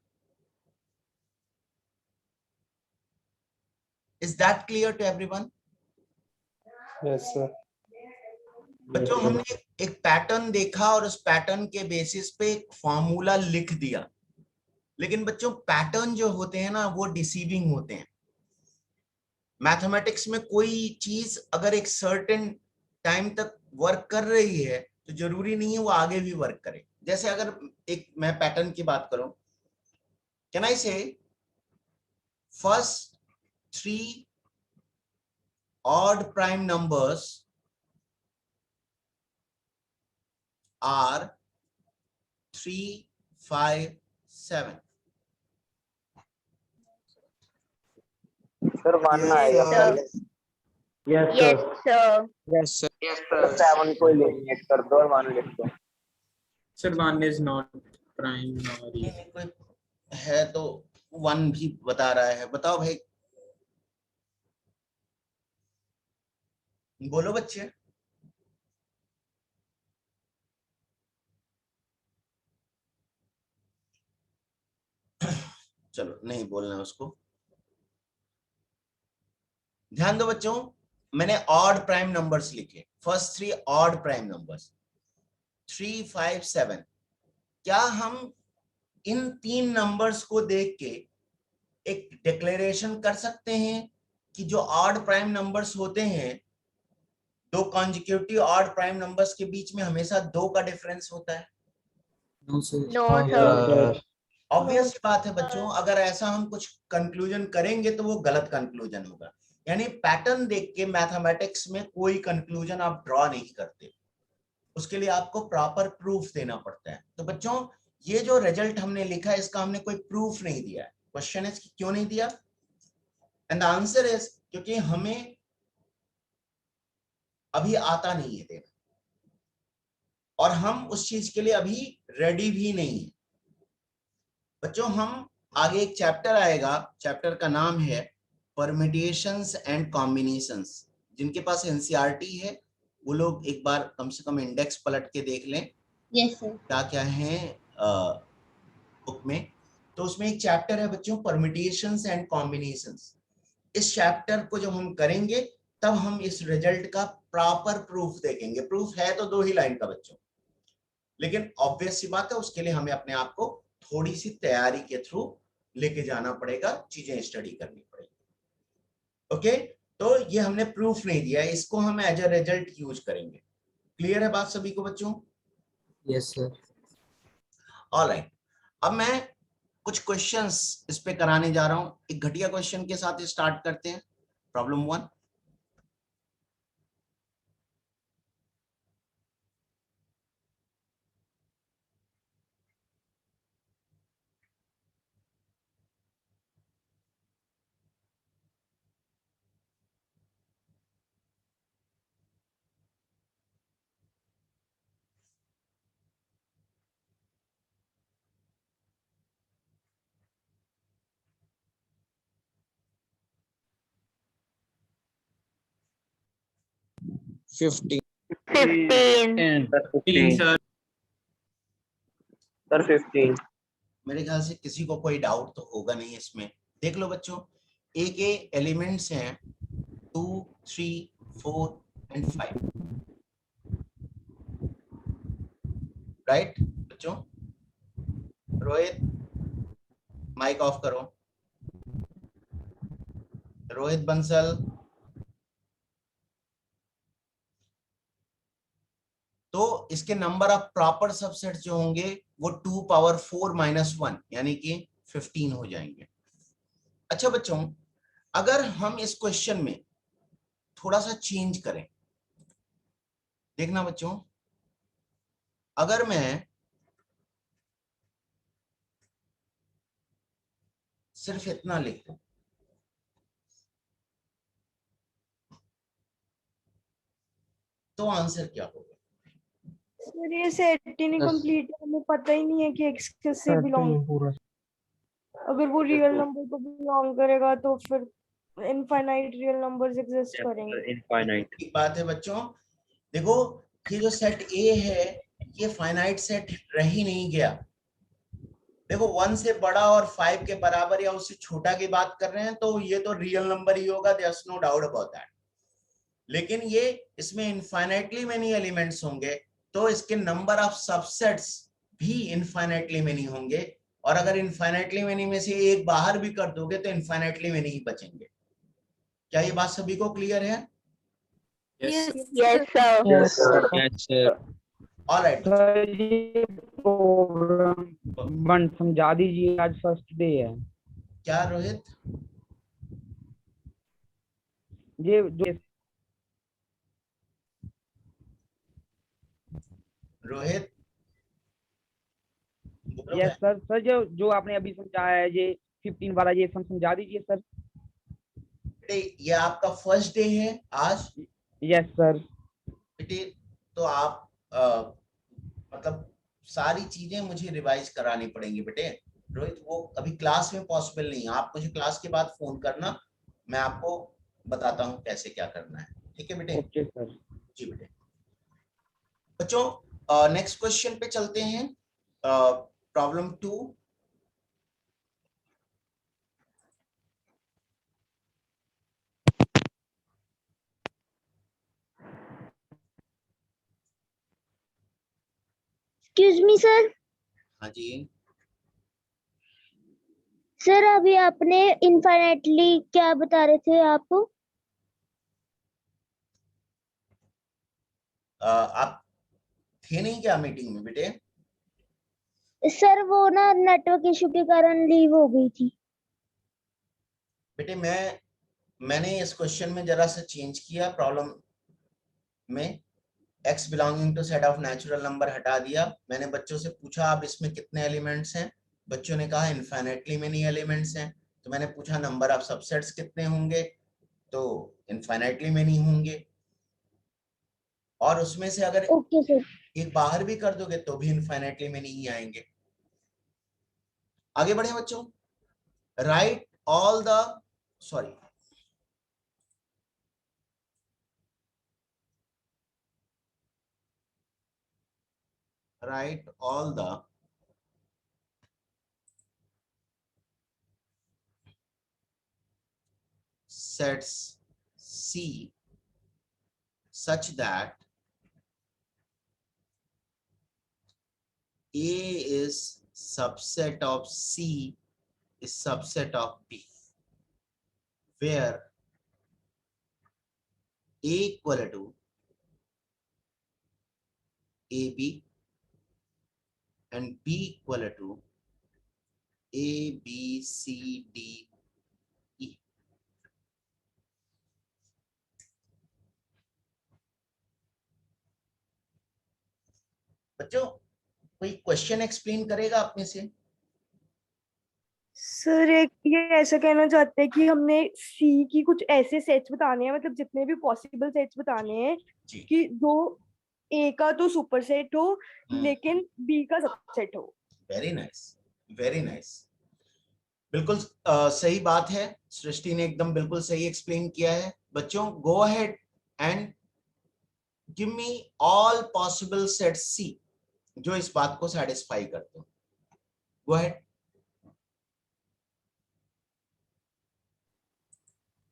Is that clear to everyone? Yes sir. बच्चों हमने एक पैटर्न देखा और उस पैटर्न के बेसिस पे एक फॉर्मूला लिख दिया, लेकिन बच्चों पैटर्न जो होते हैं ना वो डिसीविंग होते हैं। मैथमेटिक्स में कोई चीज अगर एक सर्टेन टाइम तक वर्क कर रही है तो जरूरी नहीं है वो आगे भी वर्क करे। जैसे अगर एक मैं पैटर्न की बात करूं, कैन आई से first 3 odd prime numbers are 3, 5, 7. Sir 1 आएगा। Yes sir. Yes sir. Yes sir 7 को एलिमिनेट कर दो और 1 लिख दो। Sir, 1 is not prime nor ये even. कोई है तो 1 भी बता रहा है। बताओ भाई, बोलो बच्चे। चलो नहीं बोलना उसको। ध्यान दो बच्चों, मैंने ऑड प्राइम नंबर्स लिखे, फर्स्ट 3 ऑड प्राइम नंबर्स 3, 5, 7। क्या हम इन 3 नंबर्स को देख के एक डिक्लेरेशन कर सकते हैं कि जो ऑड प्राइम नंबर्स होते हैं, 2 कॉन्जिक्यूटिव ऑड प्राइम नंबर्स के बीच में हमेशा 2 का डिफरेंस होता है? No, sir. No sir. Obvious बात है बच्चों, अगर ऐसा हम कुछ कंक्लूजन करेंगे तो वो गलत कंक्लूजन होगा। यानी पैटर्न देख के मैथमेटिक्स में कोई कंक्लूजन आप ड्रॉ नहीं करते, उसके लिए आपको प्रॉपर प्रूफ देना पड़ता है। तो बच्चों ये जो रिजल्ट हमने लिखा है इसका हमने कोई प्रूफ नहीं दिया है। क्वेश्चन इज क्यों नहीं दिया? एंड द आंसर इज क्योंकि हमें अभी आता नहीं है देना, और हम उस चीज के लिए अभी रेडी भी नहीं है। बच्चों हम आगे एक चैप्टर आएगा, चैप्टर का नाम है परम्यूटेशंस एंड कॉम्बिनेशंस। जिनके पास एनसीईआरटी है वो लोग एक बार कम से कम इंडेक्स पलट के देख लें। Yes sir. क्या क्या है बुक में। तो उसमें एक चैप्टर है बच्चों परम्यूटेशंस एंड कॉम्बिनेशंस। इस चैप्टर को जब हम करेंगे तब हम इस रिजल्ट का प्रॉपर प्रूफ देखेंगे। प्रूफ है तो 2 ही लाइन का बच्चों, लेकिन ऑब्वियस सी बात है उसके लिए हमें अपने आप को थोड़ी सी तैयारी के थ्रू लेके जाना पड़ेगा, चीजें स्टडी करनी पड़ेगी। ओके, तो ये हमने प्रूफ नहीं दिया, इसको हम एज अ रिजल्ट यूज करेंगे। क्लियर है बात सभी को बच्चों? Yes, sir. ऑलराइट, अब मैं कुछ क्वेश्चंस इस पे कराने जा रहा हूं। एक घटिया क्वेश्चन के साथ स्टार्ट करते हैं। प्रॉब्लम 1। Fifteen 15 sir. सर 15। मेरे ख्याल से किसी को कोई डाउट तो होगा नहीं इसमें। देख लो बच्चों, ए के एलिमेंट्स हैं 2, 3, 4 एंड 5, राइट बच्चों? रोहित माइक ऑफ करो। रोहित बंसल, तो इसके नंबर ऑफ प्रॉपर सबसेट जो होंगे वो 2 पावर 4 माइनस 1 यानी कि 15 हो जाएंगे। अच्छा बच्चों, अगर हम इस क्वेश्चन में थोड़ा सा चेंज करें, देखना बच्चों, अगर मैं सिर्फ इतना लिख दूं तो आंसर क्या होगा? सर ये सेट ही नहीं कंप्लीट है, हमें पता ही नहीं है कि एक्स किससे बिलोंग। अगर वो रियल नंबर को बिलोंग करेगा तो फिर इनफाइनाइट रियल नंबर्स एग्जिस्ट करेंगे। इनफाइनाइट एक बात है बच्चों, देखो ये जो सेट ए है ये फाइनाइट सेट रह ही नहीं गया, देखो 1 से बड़ा और 5 के बराबर या उससे छोटा की बात कर रहे हैं तो ये तो रियल नंबर ही होगा, there is no doubt about that. लेकिन ये इसमें इनफाइनाइटली मेनी एलिमेंट्स होंगे तो इसके नंबर ऑफ सबसेट्स भी इनफाइनाइटली मेनी होंगे, और अगर इनफाइनाइटली मेनी में से एक बाहर भी कर दोगे तो इनफाइनाइटली मेनी ही बचेंगे। क्या ये बात सभी को क्लियर है? Yes. Yes, sir. Yes, sir. Alright, sir ये प्रॉब्लम 1 समझा दीजिए, आज फर्स्ट डे है। क्या रोहित? ये जो रोहित बोलो यस क्या? सर, सर जो आपने अभी समझाया है ये 15 वाला, ये सम समझा दीजिए सर। बेटे ये आपका फर्स्ट डे है आज। Yes sir. बेटे तो आप मतलब सारी चीजें मुझे रिवाइज करानी पड़ेंगी बेटे। रोहित वो अभी क्लास में पॉसिबल नहीं है, आप मुझे क्लास के बाद फोन करना, मैं आपको बताता हूँ कैसे क्या करना है, ठीक है बेटे? Okay sir. जी बेटे। बच्चों नेक्स्ट क्वेश्चन पे चलते हैं, प्रॉब्लम 2। Excuse me sir. हाँ जी। सर अभी आपने इनफाइनाइटली क्या बता रहे थे आप? आप थे नहीं क्या मीटिंग में बेटे? सर वो ना नेटवर्क इशू के कारण लीव हो गई थी। बेटे मैंने इस क्वेश्चन में जरा सा चेंज किया, प्रॉब्लम में x belonging to set of natural number हटा दिया। मैंने बच्चों से पूछा आप इसमें कितने एलिमेंट्स हैं, बच्चों ने कहा इनफाइनाइटली मेनी एलिमेंट्स हैं। तो मैंने पूछा नंबर ऑफ सबसेट्स कितने होंगे, तो इनफाइनाइटली मेनी होंगे, और उसमें से अगर ओके सर। एक बाहर भी कर दोगे तो भी इनफाइनाइटली मेनी ही आएंगे। आगे बढ़े बच्चों। Right all the sorry write all the sets C such that A is subset of C is subset of B, where A equal to AB and B equal to A, B, C, D, E. बच्चों कोई क्वेश्चन एक्सप्लेन करेगा अपने से? सर एक ये ऐसा कहना चाहते हैं कि हमने सी की कुछ ऐसे सेट्स बताने हैं, मतलब जितने भी पॉसिबल सेट्स बताने हैं कि जो ए का तो सुपर सेट हो लेकिन बी का सबसेट हो। वेरी नाइस, वेरी नाइस, बिल्कुल सही बात है। सृष्टि ने एकदम बिल्कुल सही एक्सप्लेन किया है। बच्चों go ahead and give me all possible sets see जो इस बात को सेटिस्फाई करते हो। Go ahead.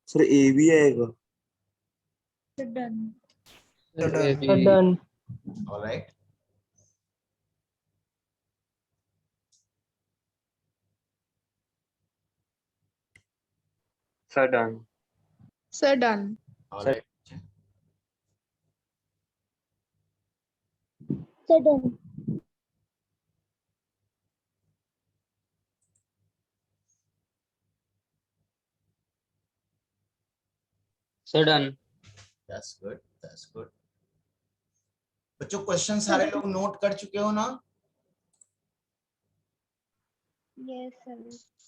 सर ए भी आएगा। Done. Alright, sir done. Sir done. Alright, sir done. Sir, done. That's good, that's good. बच्चों क्वेश्चन सारे लोग नोट कर चुके हो ना? Yes sir.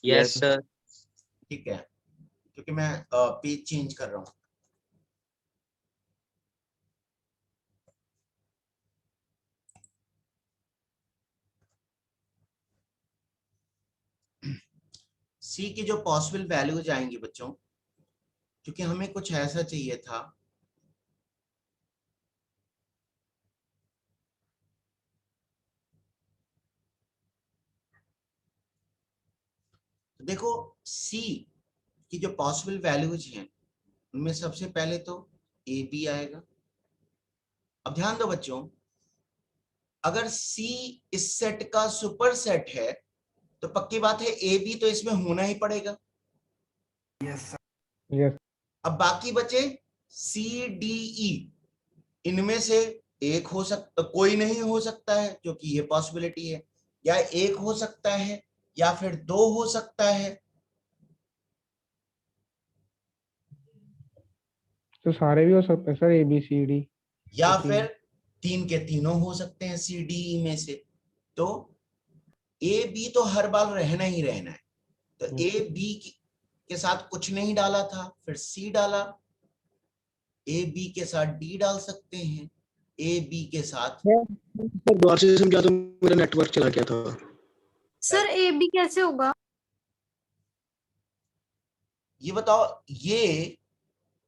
Yes, sir. ठीक है, क्योंकि मैं पेज चेंज कर रहा हूँ। सी की जो पॉसिबल वैल्यूज आएंगी बच्चों, क्योंकि हमें कुछ ऐसा चाहिए था तो देखो C की जो पॉसिबल वैल्यूज हैं उनमें सबसे पहले तो ए बी आएगा। अब ध्यान दो बच्चों, अगर C इस सेट का सुपर सेट है तो पक्की बात है ए बी तो इसमें होना ही पड़ेगा। यस यस अब बाकी बचे C D E, इनमें से एक हो सकता, कोई नहीं हो सकता है क्योंकि ये पॉसिबिलिटी है, या एक हो सकता है या फिर दो हो सकता है। तो सारे भी हो सकते हैं sir, A B C D. या फिर तीन के तीनों हो सकते हैं सी डी ई में से। तो ए बी तो हर बार रहना ही रहना है। तो ए बी के साथ कुछ नहीं डाला था, फिर सी डाला, ए बी के साथ डी डाल सकते हैं, ए बी के साथ क्या तो मेरा नेटवर्क चला गया था सर ए बी कैसे होगा? ये बताओ, ये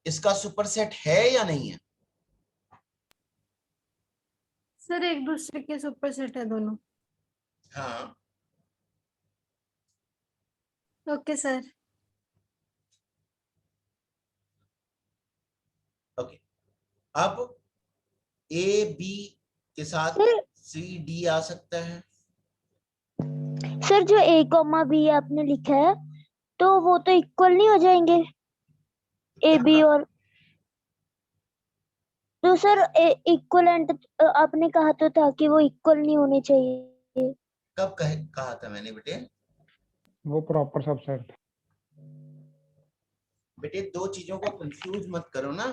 इसका सुपरसेट है या नहीं है? सर एक दूसरे के सुपर सेट है दोनों। हाँ ओके सर। ओके, अब ए बी के साथ सी डी आ सकता है। सर जो ए कॉमा बी आपने लिखा है तो वो तो इक्वल नहीं हो जाएंगे ए बी और, तो सर इक्वलेंट आपने कहा तो था कि वो इक्वल नहीं होने चाहिए। कब कहा था मैंने बेटे? वो प्रॉपर सबसेट। बेटे दो चीजों को कंफ्यूज मत करो ना।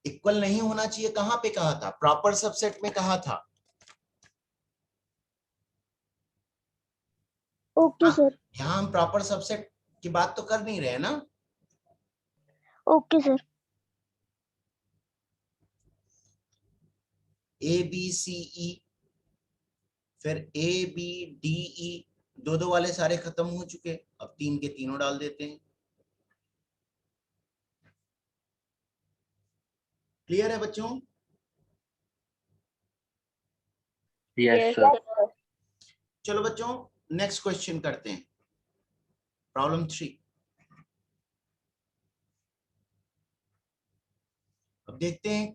इक्वल नहीं होना चाहिए कहां पे कहा था? प्रॉपर सबसेट में कहा था। Okay sir. यहाँ हम प्रॉपर सबसेट की बात तो कर नहीं रहे ना। Okay sir. A B C E, फिर ए बी डी ई, दो दो वाले सारे खत्म हो चुके, अब तीन के तीनों डाल देते हैं। क्लियर है बच्चों? Yes sir. चलो बच्चों नेक्स्ट क्वेश्चन करते हैं, प्रॉब्लम 3। अब देखते हैं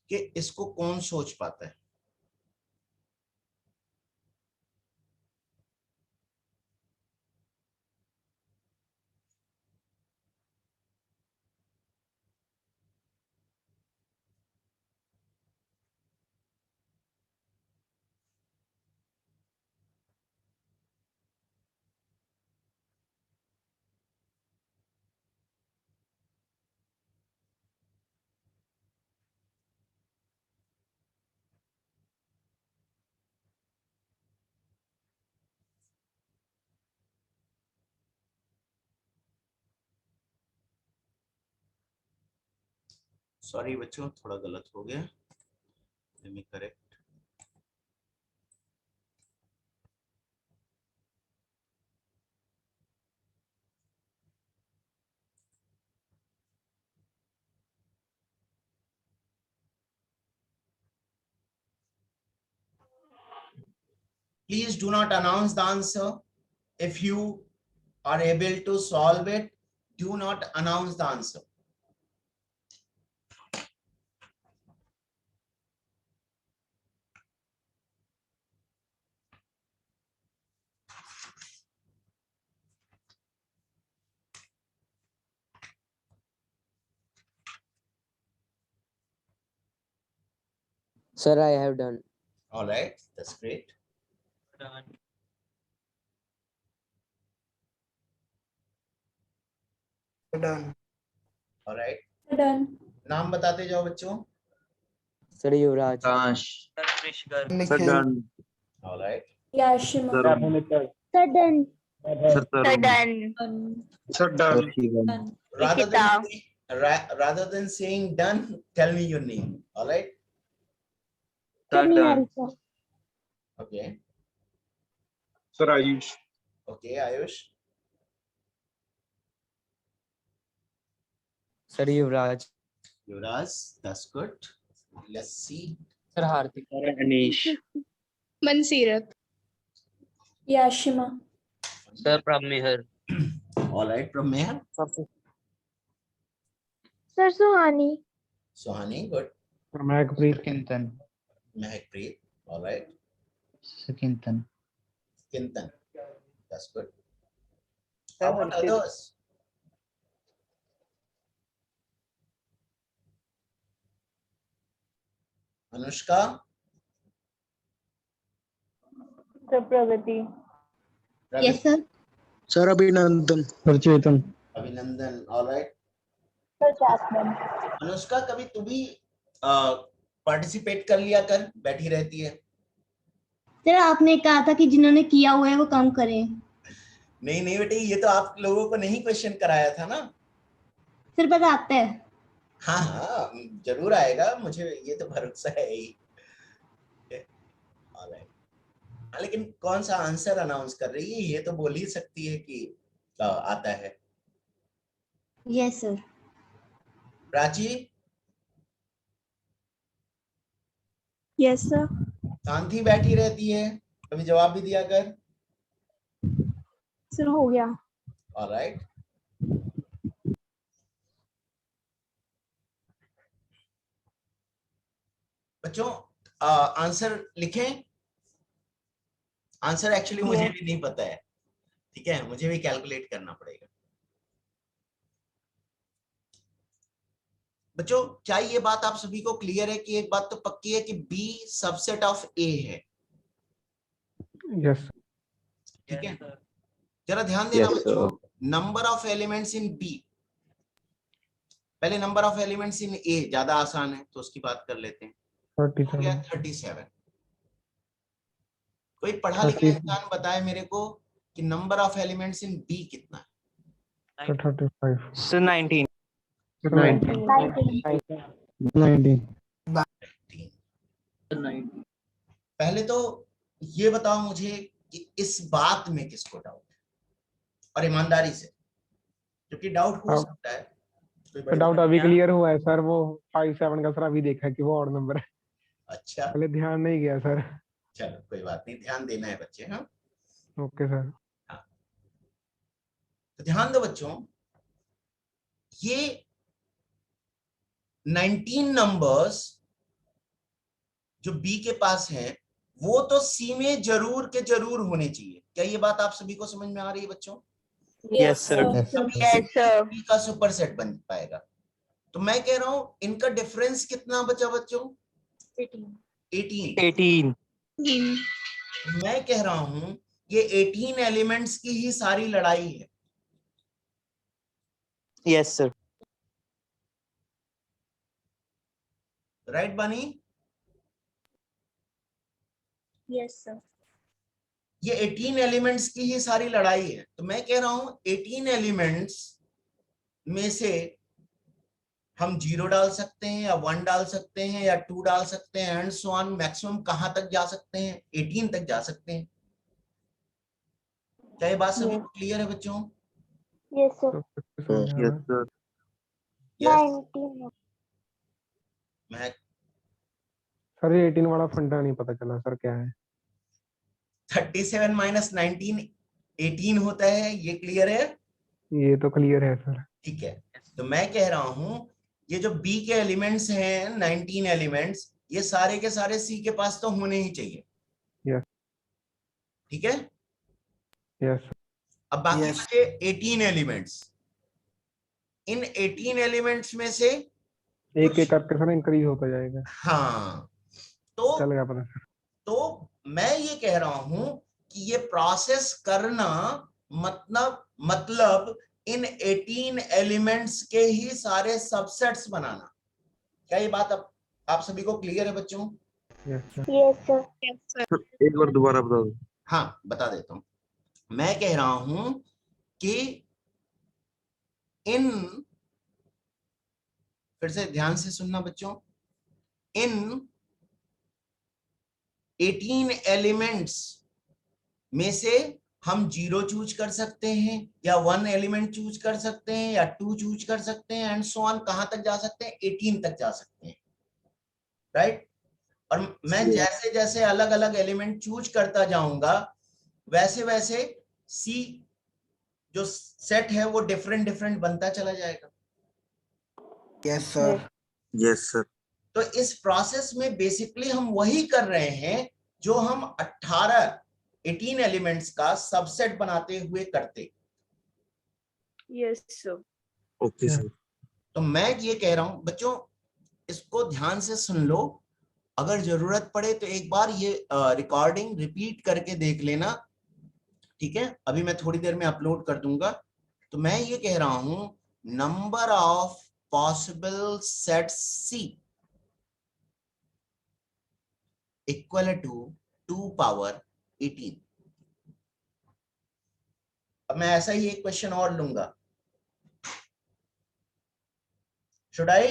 कि इसको कौन सोच पाता है। सॉरी बच्चों थोड़ा गलत हो गया, let me correct. Please do not announce the answer. If you are able to solve it, do not announce the answer. Sir, I have done. All right, that's great. Done. All right, done. नाम बताते जाओ बच्चों। Sir, Yuvraj. Nikhil. All right. Yashima. Sir done. Sir done. Sir done. Rather than saying done, tell me your name. All right. Sir Nihal sir. Okay. Sir Ayush. Okay, Ayush. Sir, Yuvraj. Yuvraj, that's good. Let's see. Sir, Hardik. Anish. Mansirat. Yashima. Sir Pramehar. All right, from Meher. Sir Suhani. Sohani, good. Mehakpreet. Kintan. Mehakpreet, all right. Kintan. Kintan, that's good. Sir, How about Harshit. others? Anushka, sir Pragati. Pragati, सर। Sir Abhinandan. Sir Chetan. Abhinandan, all right. Sir Jasmine. Anushka, कभी तू भी पार्टिसिपेट कर लिया कर, बैठी रहती है। सर आपने कहा था कि जिन्होंने किया हुआ है वो कम करें। नहीं नहीं बेटे, ये तो आप लोगों को नहीं क्वेश्चन कराया था ना। सर पता आता है। हाँ हाँ जरूर आएगा, मुझे ये तो भरोसा है ही। Alright. हाँ, लेकिन कौन सा आंसर अनाउंस कर रही है, ये तो बोल ही सकती है कि आता है। Yes sir. Prachi, yes sir. शांति बैठी रहती है, कभी जवाब भी दिया कर। सर हो गया। ऑलराइट, बच्चों आंसर लिखें। आंसर एक्चुअली मुझे भी नहीं पता है, ठीक है, मुझे भी कैलकुलेट करना पड़ेगा। बच्चों क्या ये बात आप सभी को क्लियर है कि एक बात तो पक्की है कि बी सबसेट ऑफ ए है? यस। ठीक है, जरा ध्यान देना Yes, बच्चों, number of elements in B. पहले number of elements in A ज्यादा आसान है तो उसकी बात कर लेते हैं। 37। कोई पढ़ा लिखा इंसान बताए मेरे को कि number of elements in B कितना है? 35। सर 19। 19। पहले तो ये बताओ मुझे कि इस बात में किसको डाउट है, और ईमानदारी से, क्योंकि डाउट हो सकता है। डाउट अभी क्लियर हुआ है सर, वो 57 का सर अभी देखा कि वो ऑड नंबर है। अच्छा, पहले ध्यान नहीं गया सर। चलो कोई बात नहीं, ध्यान देना है बच्चे। हाँ ओके सर। तो ध्यान दो बच्चों, ये 19 नंबर्स जो बी के पास हैं वो तो सी में जरूर के जरूर होने चाहिए। क्या ये बात आप सभी को समझ में आ रही है बच्चों? Yes, sir. Yes, sir. B का सुपरसेट बन पाएगा। तो मैं कह रहा हूं इनका डिफरेंस कितना बचा बच्चों? 18। मैं कह रहा हूं ये 18 एलिमेंट्स की ही सारी लड़ाई है। Yes, sir. राइट बानी? Yes sir. ये 18 एलिमेंट्स की ही सारी लड़ाई है। तो मैं कह रहा हूं 18 एलिमेंट्स में से हम 0 डाल सकते हैं या 1 डाल सकते हैं या 2 डाल सकते हैं, एंड सो ऑन। मैक्सिमम कहां तक जा सकते हैं? 18 तक जा सकते हैं। क्या ये बात सभी को क्लियर है बच्चों? Yes sir. Yes, sir. Yes. 19। मैं सर ये 18 वाला फंडा नहीं पता चला सर क्या है। 37 माइनस 19 18 होता है, ये क्लियर है? ये तो क्लियर है सर। ठीक है, तो मैं कह रहा हूं ये जो बी के एलिमेंट्स हैं 19 एलिमेंट्स, ये सारे के सारे सी के पास तो होने ही चाहिए। यस। ठीक है, यस। अब बाकी बचे 18 एलिमेंट्स। इन 18 एलिमेंट्स में से एक एक करके सर इंक्रीज होता जाएगा। हाँ, तो चल गया पता सर। तो मैं ये कह रहा हूं कि ये प्रोसेस करना मतलब इन 18 एलिमेंट्स के ही सारे सबसेट्स बनाना। क्या ये बात आप सभी को क्लियर है बच्चों? Yes sir. Yes sir. एक बार दोबारा बता दो। हाँ बता देता हूं। मैं कह रहा हूं कि इन, फिर से ध्यान से सुनना बच्चों, इन 18 एलिमेंट्स में से हम 0 चूज कर सकते हैं या 1 एलिमेंट चूज कर सकते हैं या 2 चूज कर सकते हैं, एंड सो ऑन। कहां तक जा सकते हैं? 18 तक जा सकते हैं, राइट? और मैं जैसे जैसे अलग अलग एलिमेंट चूज करता जाऊंगा वैसे वैसे सी जो सेट है वो डिफरेंट डिफरेंट बनता चला जाएगा। Yes sir. Yes sir. तो इस प्रोसेस में बेसिकली हम वही कर रहे हैं जो हम 18 एलिमेंट्स का सबसेट बनाते हुए करते। Yes sir. Okay sir. तो मैं ये कह रहा हूं बच्चों, इसको ध्यान से सुन लो, अगर जरूरत पड़े तो एक बार ये रिकॉर्डिंग रिपीट करके देख लेना, ठीक है? अभी मैं थोड़ी देर में अपलोड कर दूंगा। तो मैं ये कह रहा हूं, number of possible set C equal to 2 power 18। अब मैं ऐसा ही एक क्वेश्चन और लूंगा। Should I?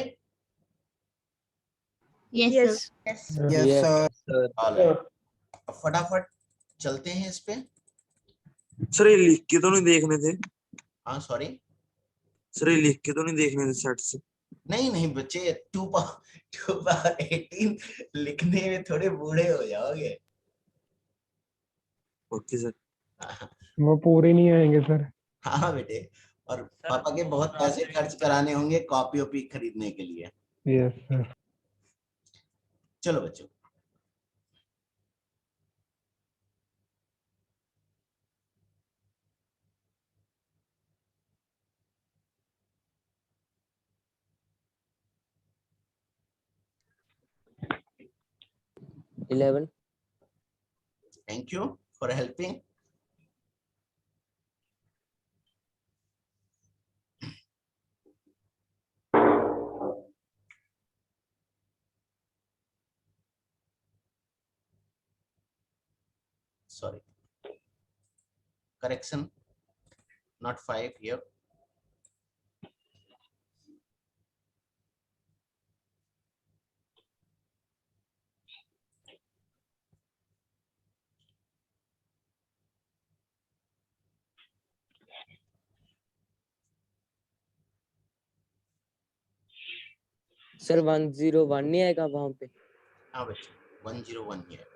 Yes yes sir. अब फटाफट चलते हैं इस पे। सर ये लिख के तो नहीं देखने थे? हाँ सॉरी सर ये लिख के तो नहीं देखने थे सेट से? नहीं नहीं बच्चे, 2 पावर 18 लिखने में थोड़े बूढ़े हो जाओगे। Okay sir. वो पूरे नहीं आएंगे सर। हाँ बेटे, और पापा के बहुत पैसे खर्च कराने होंगे कॉपी ओपी खरीदने के लिए। Yes sir. चलो बच्चों, thank you for helping. Sorry, correction, not 5 here. Sir 101 नहीं आएगा वहां पे? हाँ बच्चे, 101 here.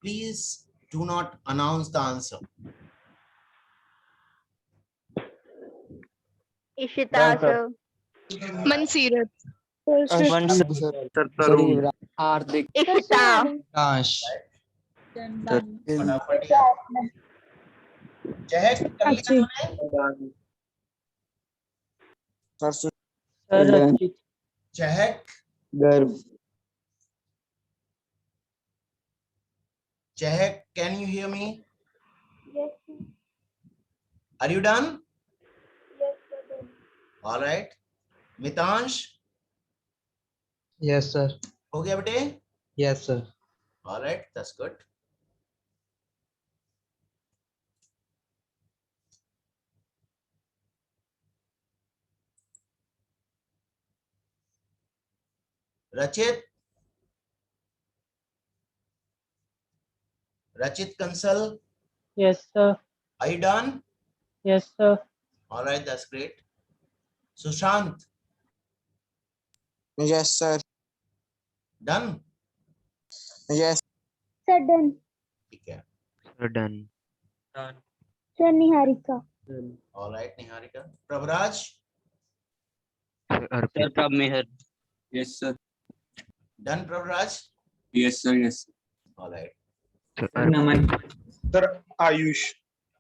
Please do not announce the answer. Ishita sir. Mansirat Tarun. Hardik. Ishita. फटाफट चहक कर लिया तूने? चहक, गर्व। चहक, can you hear me? Yes. Are you done? Yes, sir. All right. Mitansh? Yes sir. हो गया बेटे? Yes sir. All right, that's good. रचित? Rachit Kansal? Yes, sir. Are you done? Yes, sir. All right, that's great. Sushant? Yes sir. Done? Yes sir done. ठीक है। Done. Sir Niharika. All right, Niharika. Prabhraj? Sir Prabh Mehar. Yes, sir. Done, Prabhraj? Yes, sir. Yes. All right. Naman. Sir Ayush.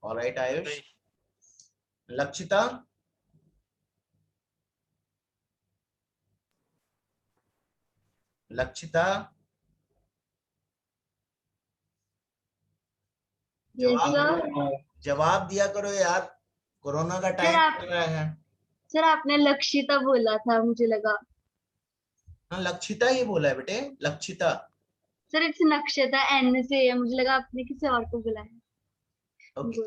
All right, Ayush. Lakshita? Lakshita? जवाब दिया करो यार, कोरोना का टाइम चल रहा है। सर आपने लक्षिता बोला था, मुझे लगा। हाँ लक्षिता ही बोला है बेटे, लक्षिता। सर इट्स नक्षता, एन से है, मुझे लगा आपने किसी और को बोला है। Okay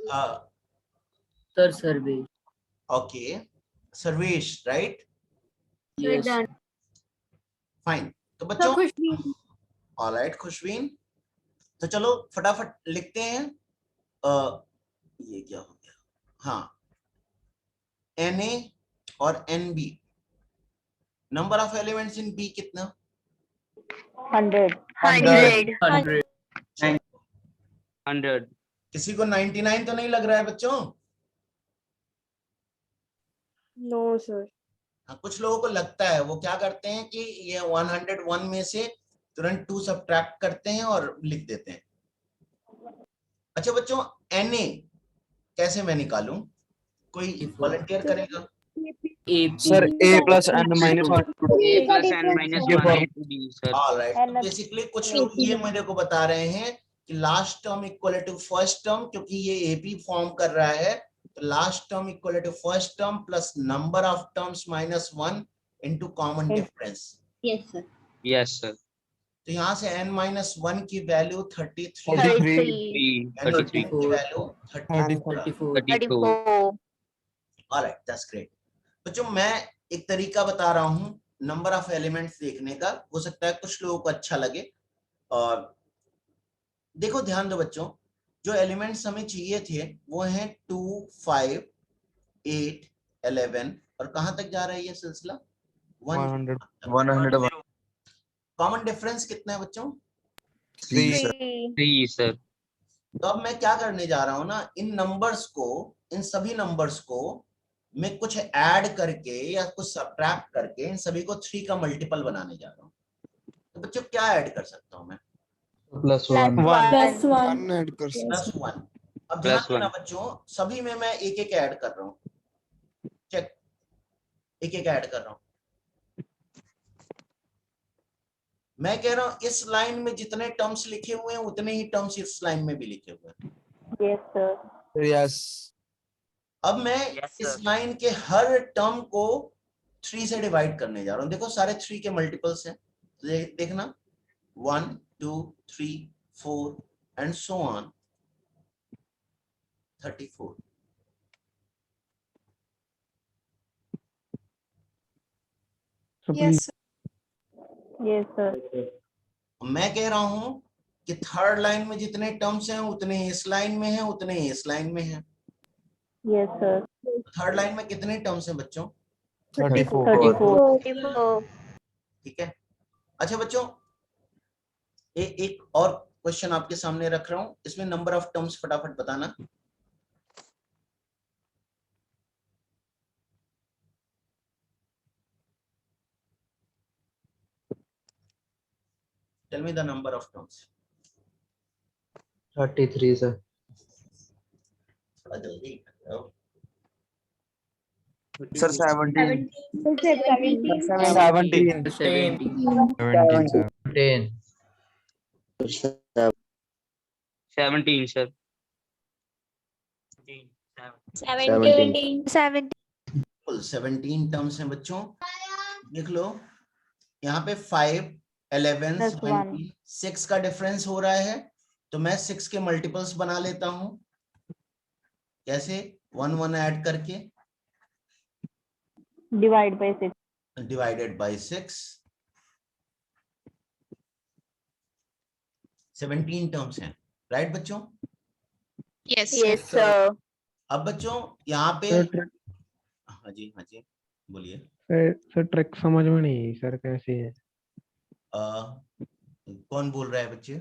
sir Sarvesh. Okay, Sarvesh, right? Yes. Fine. तो बच्चों, ऑलराइट खुशबीन, तो चलो फटाफट लिखते हैं। ये क्या हो गया, हाँ, Na और Nb, number of elements in B कितना? 100 किसी को 99 तो नहीं लग रहा है बच्चों? No sir. हाँ, कुछ लोगों को लगता है, वो क्या करते हैं कि ये 101 में से तुरंत 2 सब्ट्रैक्ट करते हैं और लिख देते हैं। अच्छा बच्चों, Na कैसे मैं निकालूं? कोई वॉलंटियर करेगा? Sir A plus N minus 1 alright, तो बेसिकली कुछ लोग ये मेरे को बता रहे हैं कि last term equal to first term, क्योंकि ये AP फॉर्म कर रहा है, तो last term equal to first term plus number of terms minus 1 into common difference. Yes sir. तो यहाँ से n-1 की वैल्यू 33 33 की वैल्यू 34। Alright, that's great. बच्चों मैं एक तरीका बता रहा हूँ नंबर ऑफ एलिमेंट्स देखने का, हो सकता है कुछ लोगों को अच्छा लगे। और देखो ध्यान दो बच्चों, जो एलिमेंट्स हमें चाहिए थे वो हैं 2, 5, 8, 11 और कहां तक जा रहा है ये सिलसिला? 100। कॉमन डिफरेंस कितना है बच्चों? 3 सर। तो अब मैं क्या करने जा रहा हूं ना, इन नंबर्स को, इन सभी नंबर्स को मैं कुछ ऐड करके या कुछ सब्ट्रैक्ट करके इन सभी को 3 का मल्टीपल बनाने जा रहा हूं। तो बच्चों क्या ऐड कर सकता हूं मैं? +1 ऐड कर सकते +1। अब ध्यान देना बच्चों, सभी में मैं एक एक ऐड कर रहा हूं, चेक, एक एक ऐड कर रहा हूं। मैं कह रहा हूं इस लाइन में जितने टर्म्स लिखे हुए हैं उतने ही टर्म्स इस लाइन में भी लिखे हुए हैं। Yes sir. यस। अब मैं इस लाइन के हर टर्म को 3 से डिवाइड करने जा रहा हूं। देखो सारे 3 के मल्टीपल्स हैं, तो देखना 1, 2, 3, 4 and so on 34। Yes yes sir. मैं कह रहा हूं कि थर्ड लाइन में जितने टर्म्स हैं उतने ही इस लाइन में हैं, उतने ही इस लाइन में हैं। Yes sir. थर्ड लाइन में कितने टर्म्स हैं बच्चों? 34। ठीक है। अच्छा बच्चों, एक और क्वेश्चन आपके सामने रख रहा हूं, इसमें नंबर ऑफ टर्म्स फटाफट बताना। Tell me the number of terms. 33 sir. थोड़ा जल्दी करो। Sir 17 sir. 17 टर्म्स हैं बच्चों, देख लो यहाँ पे 5, 11, 17, 6 का डिफरेंस हो रहा है, तो मैं 6 के मल्टीपल्स बना लेता हूं। कैसे? 1 1 ऐड करके, डिवाइडेड बाय 6। 17 टर्म्स हैं, राइट बच्चों? Yes sir. अब बच्चों यहाँ पे, हाँ जी बोलिए। सर ट्रिक समझ में नहीं आई सर, कैसे है? कौन बोल रहा है बच्चे?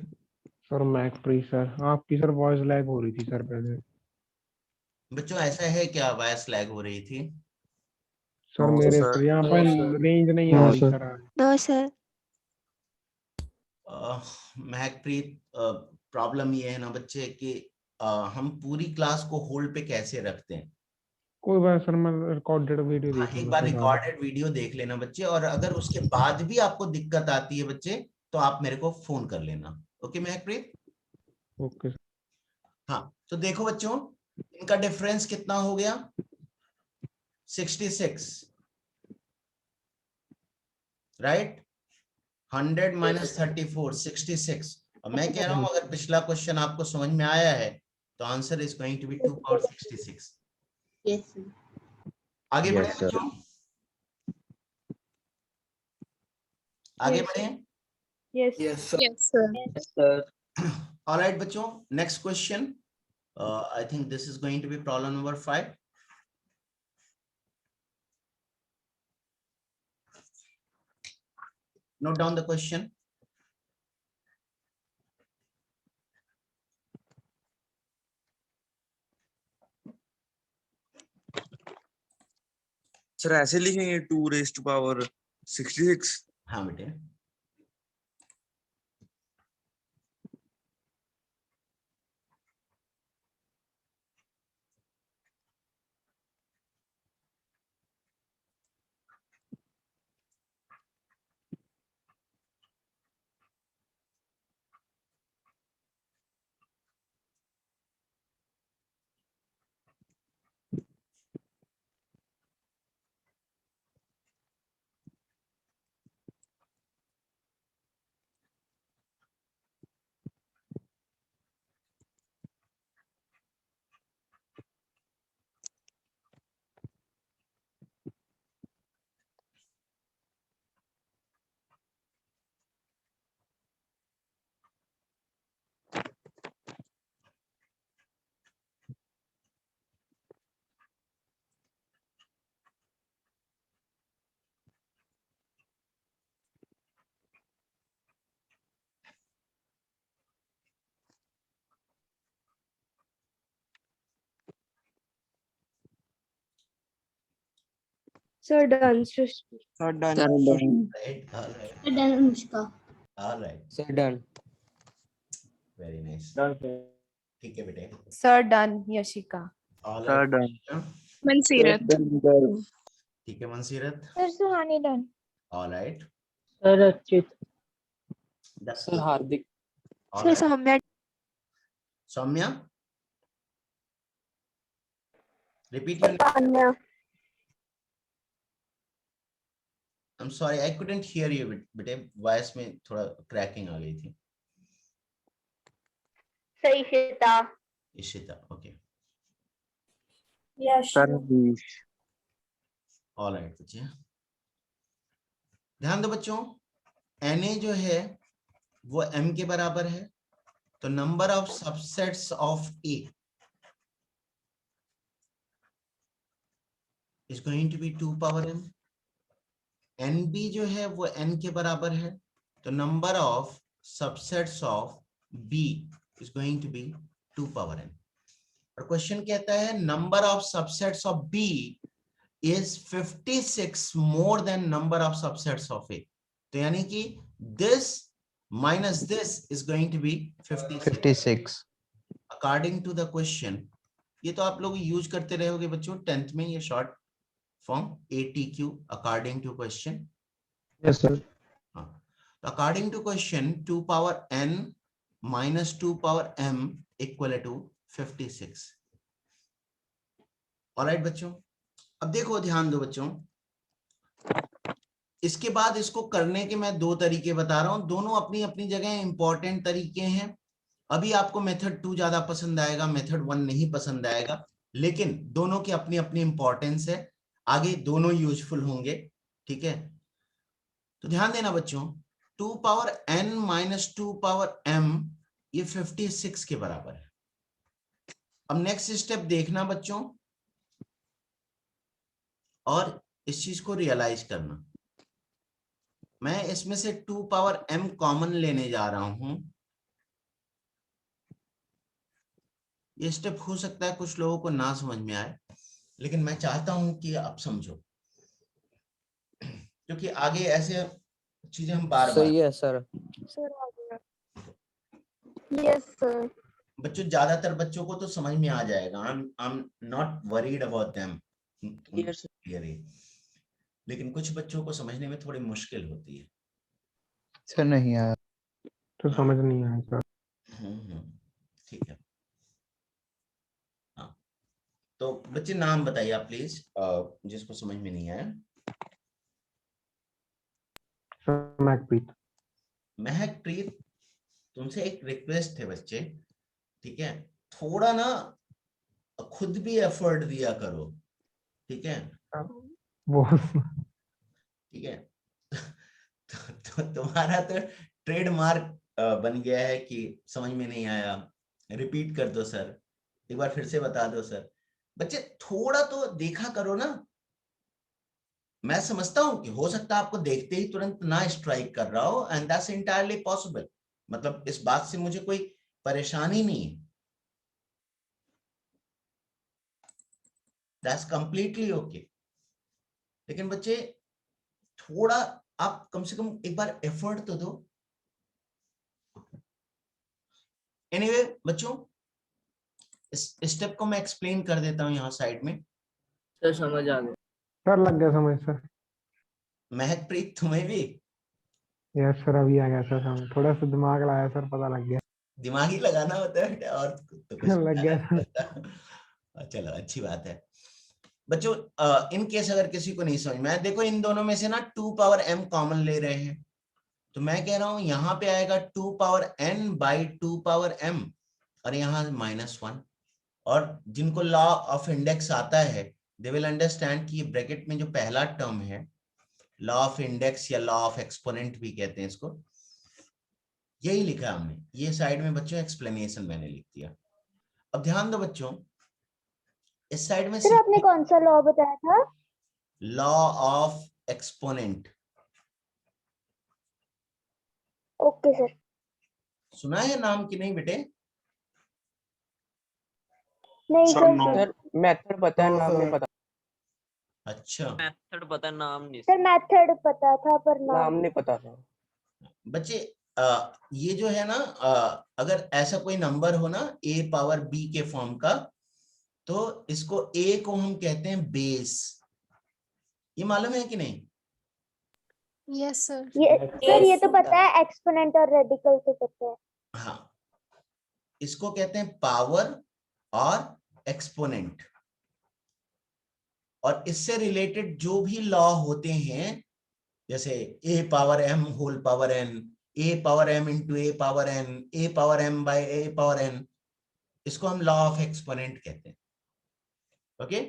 सर मैक्सप्री सर, आपकी सर वॉइस लैग हो रही थी सर पहले। बच्चों ऐसा है क्या, वॉइस लैग हो रही थी? सर मेरे सर यहाँ पर रेंज नहीं आ रही sir. No sir. Mehakpreet, problem ये है ना बच्चे कि हम पूरी क्लास को होल्ड पे कैसे रखते हैं। कोई बात सर, मैं रिकॉर्डेड वीडियो देख एक बार रिकॉर्डेड वीडियो देख लेना बच्चे, और अगर उसके बाद भी आपको दिक्कत आती है बच्चे तो आप मेरे को फोन कर लेना। ओके महकप्रीत? ओके। हाँ, तो देखो बच्चों इनका डिफरेंस कितना हो गया? 66, राइट? 100 माइनस 34, 66। और मैं कह रहा हूं अगर पिछला क्वेश्चन आपको समझ में आया है तो answer is going to be 2 power 66। Yes. आगे बढ़े बच्चों, आगे बढ़े। Yes sir. ऑलराइट बच्चों, next question, I think this is going to be problem number 5. Note down the question. Sir ऐसे लिखेंगे 2 raised to power 66. हाँ बेटे, Sir, done. Sir done. right, Done, Anushka. all right, Sir done. very nice. Done, sir. ठीक है बेटे, Sir done, Yashika. all Sir right. done. Mansirat. ठीक है मंसीरत, Sir, Suhani done. all right. Sir Archit. That's Sir good. Hardik. All Sir right. Soumya. Soumya, repeat your name. Soumya. I'm sorry, I couldn't hear you बेटे, वॉइस में थोड़ा क्रैकिंग आ गई थी. Sir Ishita. Ishita, okay, Yes. Sir all right बच्चे, ध्यान दो बच्चों, Na जो है वो M के बराबर है, तो number of subsets of A is going to be 2 power m. NB जो है वो N के बराबर है, तो number of subsets of B is going to be 2 power n. और क्वेश्चन कहता है number of subsets of B is 56 more than number of subsets of A. तो यानी कि this minus this is going to be 56. According to the question, ये तो आप लोग यूज करते रहोगे बच्चों 10th में, ये short form ATQ according to question. Yes, sir. हाँ, तो according to question 2 power n minus 2 power m equal to 56. Alright बच्चों, अब देखो ध्यान दो बच्चों, इसके बाद इसको करने के मैं 2 तरीके बता रहा हूं, दोनों अपनी अपनी जगह इंपॉर्टेंट तरीके हैं. अभी आपको मेथड 2 ज्यादा पसंद आएगा, मेथड 1 नहीं पसंद आएगा, लेकिन दोनों की अपनी अपनी इंपॉर्टेंस है, आगे दोनों यूजफुल होंगे. ठीक है, तो ध्यान देना बच्चों, 2 power n minus 2 power m ये 56 के बराबर है. अब नेक्स्ट स्टेप देखना बच्चों, और इस चीज को रियलाइज करना. मैं इसमें से 2 पावर m कॉमन लेने जा रहा हूं. ये स्टेप हो सकता है कुछ लोगों को ना समझ में आए, लेकिन मैं चाहता हूं कि आप समझो, क्योंकि आगे ऐसे चीजें हम बार बार. सही है सर. Yes, sir. बच्चों ज्यादातर बच्चों को तो समझ में आ जाएगा. I'm not worried about them. Yes, लेकिन कुछ बच्चों को समझने में थोड़ी मुश्किल होती है. सर नहीं यार, तो समझ नहीं आया सर. ठीक है. हाँ, तो बच्चे नाम बताइए आप प्लीज, जिसको समझ में नहीं आया. महकप्रीत. महकप्रीत, तुमसे एक रिक्वेस्ट है बच्चे, ठीक है, थोड़ा ना खुद भी एफर्ट दिया करो. ठीक है, वो ठीक है. तो तुम्हारा तो ट्रेडमार्क बन गया है कि समझ में नहीं आया, रिपीट कर दो सर, एक बार फिर से बता दो सर। बच्चे थोड़ा तो देखा करो ना। मैं समझता हूं कि हो सकता है आपको देखते ही तुरंत ना स्ट्राइक कर रहा हो, एंड दैट्स एंटायरली पॉसिबल, मतलब इस बात से मुझे कोई परेशानी नहीं है, दैट्स कंप्लीटली ओके। लेकिन बच्चे थोड़ा आप कम से कम एक बार एफर्ट तो दो। एनीवे बच्चों, इस स्टेप को मैं एक्सप्लेन कर देता हूं यहाँ साइड में। सर समझ आ गया सर, लग गया समझ सर। महकप्रीत तुम्हें भी यस सर, अभी आ गया सर समझ, थोड़ा सा दिमाग लगाया सर, पता लग गया। दिमाग ही लगाना होता है और तो कुछ लग गया नहीं। चलो अच्छी बात है बच्चों। इन केस अगर किसी को नहीं समझ में आया, देखो इन दोनों में से ना 2 पावर m कॉमन ले रहे हैं, तो मैं कह रहा हूं यहाँ पे आएगा 2 power n by 2 power m, और यहाँ -1। और जिनको लॉ ऑफ इंडेक्स आता है दे विल अंडरस्टैंड कि ये ब्रैकेट में जो पहला टर्म है, लॉ ऑफ इंडेक्स या लॉ ऑफ एक्सपोनेंट भी कहते हैं इसको, यही लिखा है हमने। ये साइड में बच्चों एक्सप्लेनेशन मैंने लिख दिया। अब ध्यान दो बच्चों, इस साइड में सर आपने कौन सा लॉ बताया था? Law of exponent. Okay sir. सुना है नाम कि नहीं बेटे? नहीं सर। सर मेथड पता है, नाम नहीं पता। अच्छा, मेथड पता है, नाम नहीं। सर मेथड पता था पर नाम नहीं पता था। बच्चे ये जो है ना, अगर ऐसा कोई नंबर हो ना a पावर b के फॉर्म का, तो इसको a को हम कहते हैं बेस। ये मालूम है कि नहीं? Yes sir. ये तो पता है, एक्सपोनेंट और रेडिकल तो पता है। हाँ, इसको कहते हैं पावर और एक्सपोनेंट। और इससे रिलेटेड जो भी लॉ होते हैं, जैसे a power m whole power n, a power m into a power n, a power m by a power n, इसको हम लॉ ऑफ एक्सपोनेंट कहते हैं। ओके,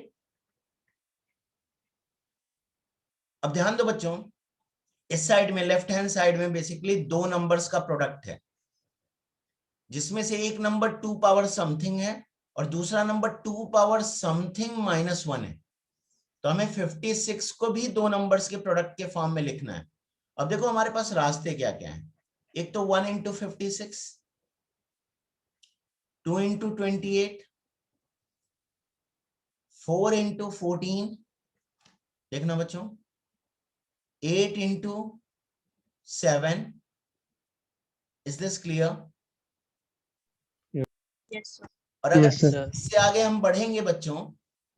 अब ध्यान दो बच्चों, इस साइड में लेफ्ट हैंड साइड में बेसिकली दो नंबर्स का प्रोडक्ट है, जिसमें से एक नंबर 2 पावर समथिंग है और दूसरा नंबर 2 पावर समथिंग -1 है। तो हमें 56 को भी दो नंबर्स के प्रोडक्ट के फॉर्म में लिखना है। अब देखो हमारे पास रास्ते क्या क्या हैं। एक तो 1 इंटू 56, 2 इंटू 28, 4 इंटू 14, देखना बच्चों, 8 इंटू 7। Is this clear? और अगर इससे आगे हम बढ़ेंगे बच्चों,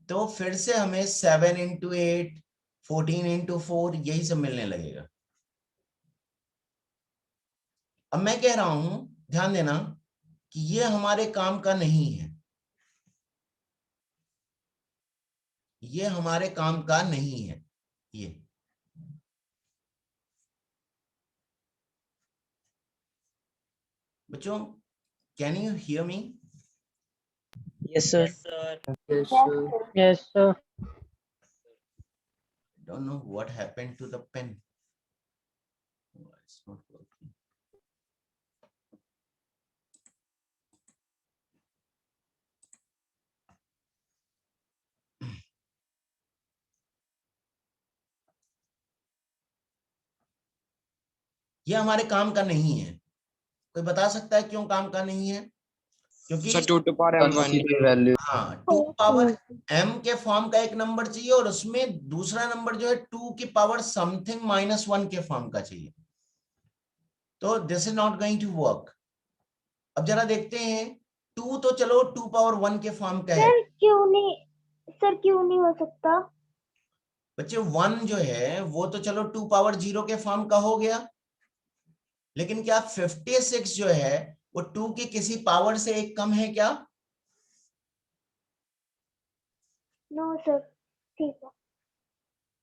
तो फिर से हमें 7 इंटू 8, 14 इंटू 4, यही सब मिलने लगेगा। अब मैं कह रहा हूं, ध्यान देना कि ये हमारे काम का नहीं है, ये हमारे काम का नहीं है। ये बच्चों, can you hear me? Yes sir. Yes, sir. Don't know what happened to the pen. Oh, it's not working. ये हमारे काम का नहीं है। कोई बता सकता है क्यों काम का नहीं है? क्योंकि 2 पावर m1 हाँ, 2 पावर m के फॉर्म का एक नंबर चाहिए और उसमें दूसरा नंबर जो है 2 की पावर समथिंग -1 के फॉर्म का चाहिए। तो this is not going to work. अब जरा देखते हैं, 2 तो चलो 2 पावर 1 के फॉर्म का है। सर क्यों नहीं हो सकता? बच्चे 1 जो है वो तो चलो 2 पावर 0 के फॉर्म का हो गया, लेकिन क्या 56 जो है वो 2 की किसी पावर से एक कम है क्या? नो सर, ठीक है।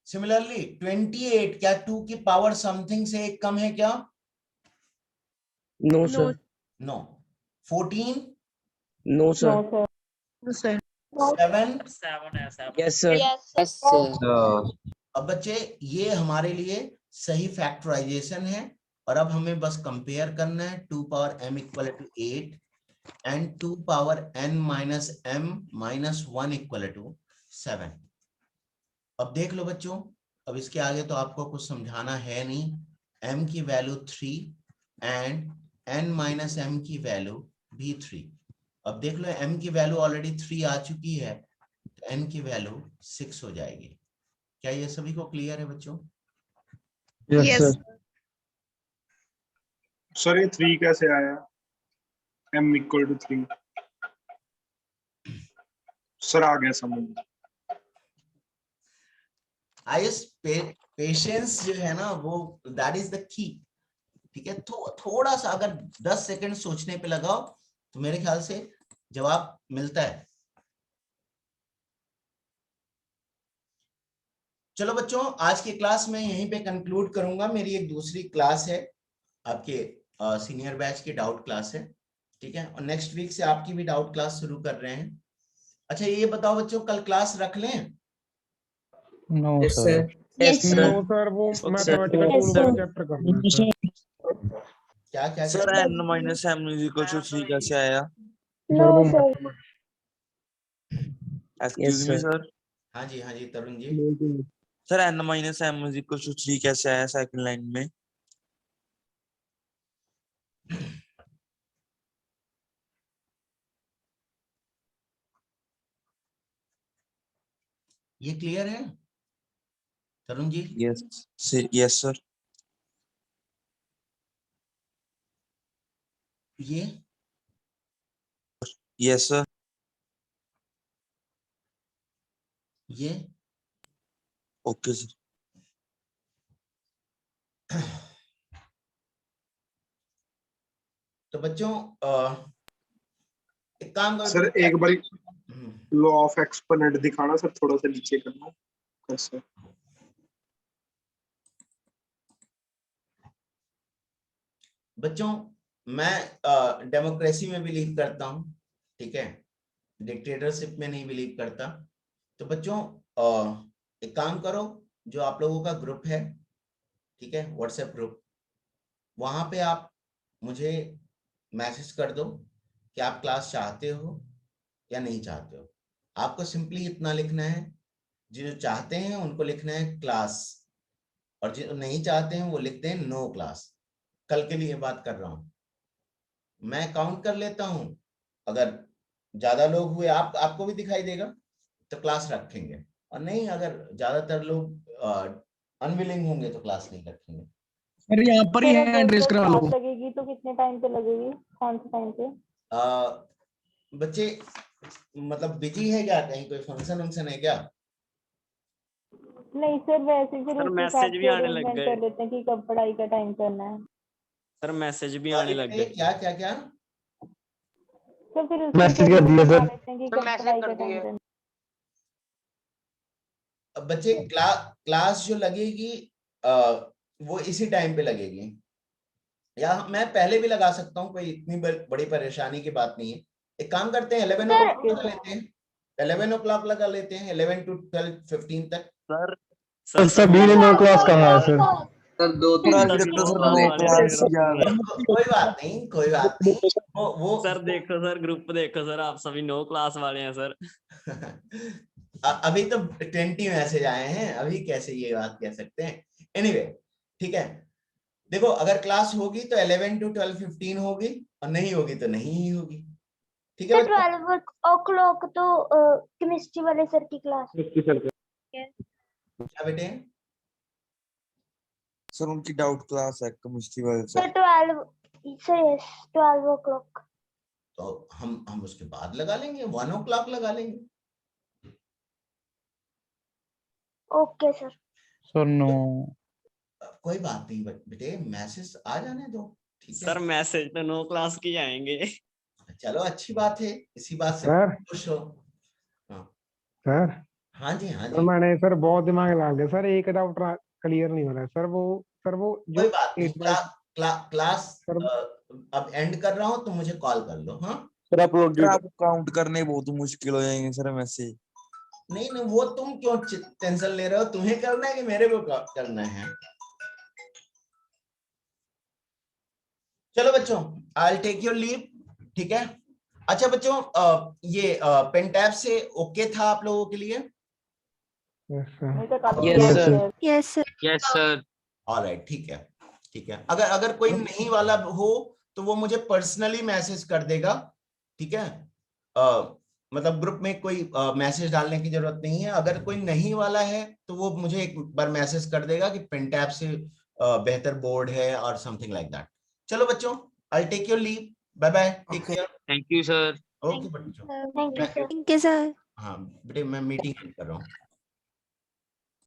सिमिलरली 28 क्या 2 की पावर समथिंग से एक कम है क्या? No sir. No. 14? No sir. No sir. 7? Yes sir. अब बच्चे ये हमारे लिए सही फैक्टराइजेशन है और अब हमें बस कंपेयर करना है 2 power m equal to 8 and 2 power n minus m minus 1 equal to 7। अब देख लो बच्चों, अब इसके आगे तो आपको कुछ समझाना है नहीं। m की value 3 and n minus m की वैल्यू भी 3। अब देख लो m की वैल्यू ऑलरेडी 3 आ चुकी है, तो n की वैल्यू 6 हो जाएगी। क्या ये सभी को क्लियर है बच्चों? Yes sir. सर ये 3 कैसे आया? m इक्वल टू 3 सर आ गया समझ। पेशेंस जो है ना वो दैट इज द की। ठीक है, थोड़ा सा अगर 10 सेकंड सोचने पे लगाओ तो मेरे ख्याल से जवाब मिलता है। चलो बच्चों, आज की क्लास में यहीं पे कंक्लूड करूंगा। मेरी एक दूसरी क्लास है, आपके सीनियर बैच की डाउट क्लास है। ठीक है, और नेक्स्ट वीक से आपकी भी डाउट क्लास शुरू कर रहे हैं। अच्छा ये बताओ बच्चों, कल क्लास रख लें? No sir. नो सर, वो मैथमेटिकल टूल वाला चैप्टर करना है सर। क्या क्या sir n minus m equal to 3 कैसे आया? नो सर। Excuse me sir. हाँ जी Tarun ji. Sir n minus m equal to 3 कैसे आया सेकंड लाइन में? ये क्लियर है तरुण जी? Yes sir. ये यस सर। ये ओके सर। तो बच्चों एक काम करो सर, एक बार लॉ ऑफ एक्सपोनेंट दिखाना सर, थोड़ा सा नीचे करना कैसे। बच्चों मैं डेमोक्रेसी में बिलीव करता हूं, ठीक है, डिक्टेटरशिप में नहीं बिलीव करता। तो बच्चों एक काम करो, जो आप लोगों का ग्रुप है, ठीक है, व्हाट्सएप ग्रुप, वहां पे आप मुझे मैसेज कर दो कि आप क्लास चाहते हो या नहीं चाहते हो। आपको सिंपली इतना लिखना है, जो चाहते हैं उनको लिखना है क्लास, और जो नहीं चाहते हैं वो लिखते हैं नो क्लास। कल के लिए बात कर रहा हूं, मैं काउंट कर लेता हूं, अगर ज्यादा लोग हुए आपको भी दिखाई देगा तो क्लास रखेंगे, और नहीं अगर ज्यादातर लोग अनविलिंग होंगे तो क्लास नहीं रखेंगे। अरे यहाँ पर ही है, एड्रेस करा लो। क्लास लगेगी तो कितने टाइम पे लगेगी, कौन से टाइम पे? बच्चे मतलब बिजी है क्या, कहीं कोई फंक्शन वंक्शन है क्या? नहीं सर, वैसे ही फिर सर उसके हिसाब मैसेज भी से आने लग अरेंजमेंट गए। कर लेते हैं कि कब पढ़ाई का टाइम करना है। सर मैसेज भी आने लग गए। क्या क्या क्या? तो फिर उसके मैसेज कर schedule दिया बना सर। लेते हैं कि कब पढ़ाई का टाइम करना है। अब बच्चे क्लास जो लगेगी वो इसी टाइम पे लगेगी, या मैं पहले भी लगा सकता हूँ, कोई इतनी बड़ी परेशानी की बात नहीं है। एक काम करते हैं 11 o'clock लगा लेते हैं, 11 o'clock लगा लेते हैं, 11 to 12:15 तक। सर सभी ने नो क्लास कहा है सर। सर 2-3 कोई बात नहीं, कोई बात नहीं, वो सर देखो सर, ग्रुप देखो सर, आप सभी 9 क्लास वाले हैं सर। अभी तो 20 मैसेज आए हैं, अभी कैसे ये बात कह सकते हैं। एनीवे ठीक है, देखो अगर क्लास होगी तो 11 to 12:15 होगी, और नहीं होगी तो नहीं ही होगी। ठीक है सर 12 o'clock तो केमिस्ट्री वाले सर की क्लास। क्या बेटे? सर उनकी डाउट क्लास है केमिस्ट्री वाले सर 12 o'clock। तो हम उसके बाद लगा लेंगे, 1 o'clock लगा लेंगे। Okay sir. सर नो, कोई बात नहीं बेटे, मैसेज आ जाने दो, ठीक है। सर मैसेज तो 9 क्लास की आएंगे। चलो अच्छी बात है, इसी बात से सर खुश हो। सर हाँ जी हाँ सर, जी, मैंने सर बहुत दिमाग लगा दिया सर, एक डाउट क्लियर नहीं हो रहा है सर। वो जो कोई बात नहीं, 8 क्लास अब एंड कर रहा हूँ तो मुझे कॉल कर लो। हाँ सर आप काउंट करने बहुत मुश्किल हो जाएंगे सर मैसेज। नहीं नहीं, वो तुम क्यों टेंशन ले रहे हो, तुम्हें करना है कि मेरे को करना है? चलो बच्चों, आई टेक योर लीव, ठीक है। अच्छा बच्चों, ये पेन टैब से ओके था आप लोगों के लिए? यस सर ऑलराइट, ठीक है, ठीक है। अगर कोई नहीं वाला हो तो वो मुझे पर्सनली मैसेज कर देगा, ठीक है। मतलब ग्रुप में कोई मैसेज डालने की जरूरत नहीं है। अगर कोई नहीं वाला है तो वो मुझे एक बार मैसेज कर देगा कि पेन टैब से बेहतर बोर्ड है और समथिंग लाइक दैट। चलो बच्चों, I take your leave, bye bye, take care. Thank you sir. Okay बच्चों, थैंक यू सर। हाँ बेटे, मैं मीटिंग कर रहा हूँ।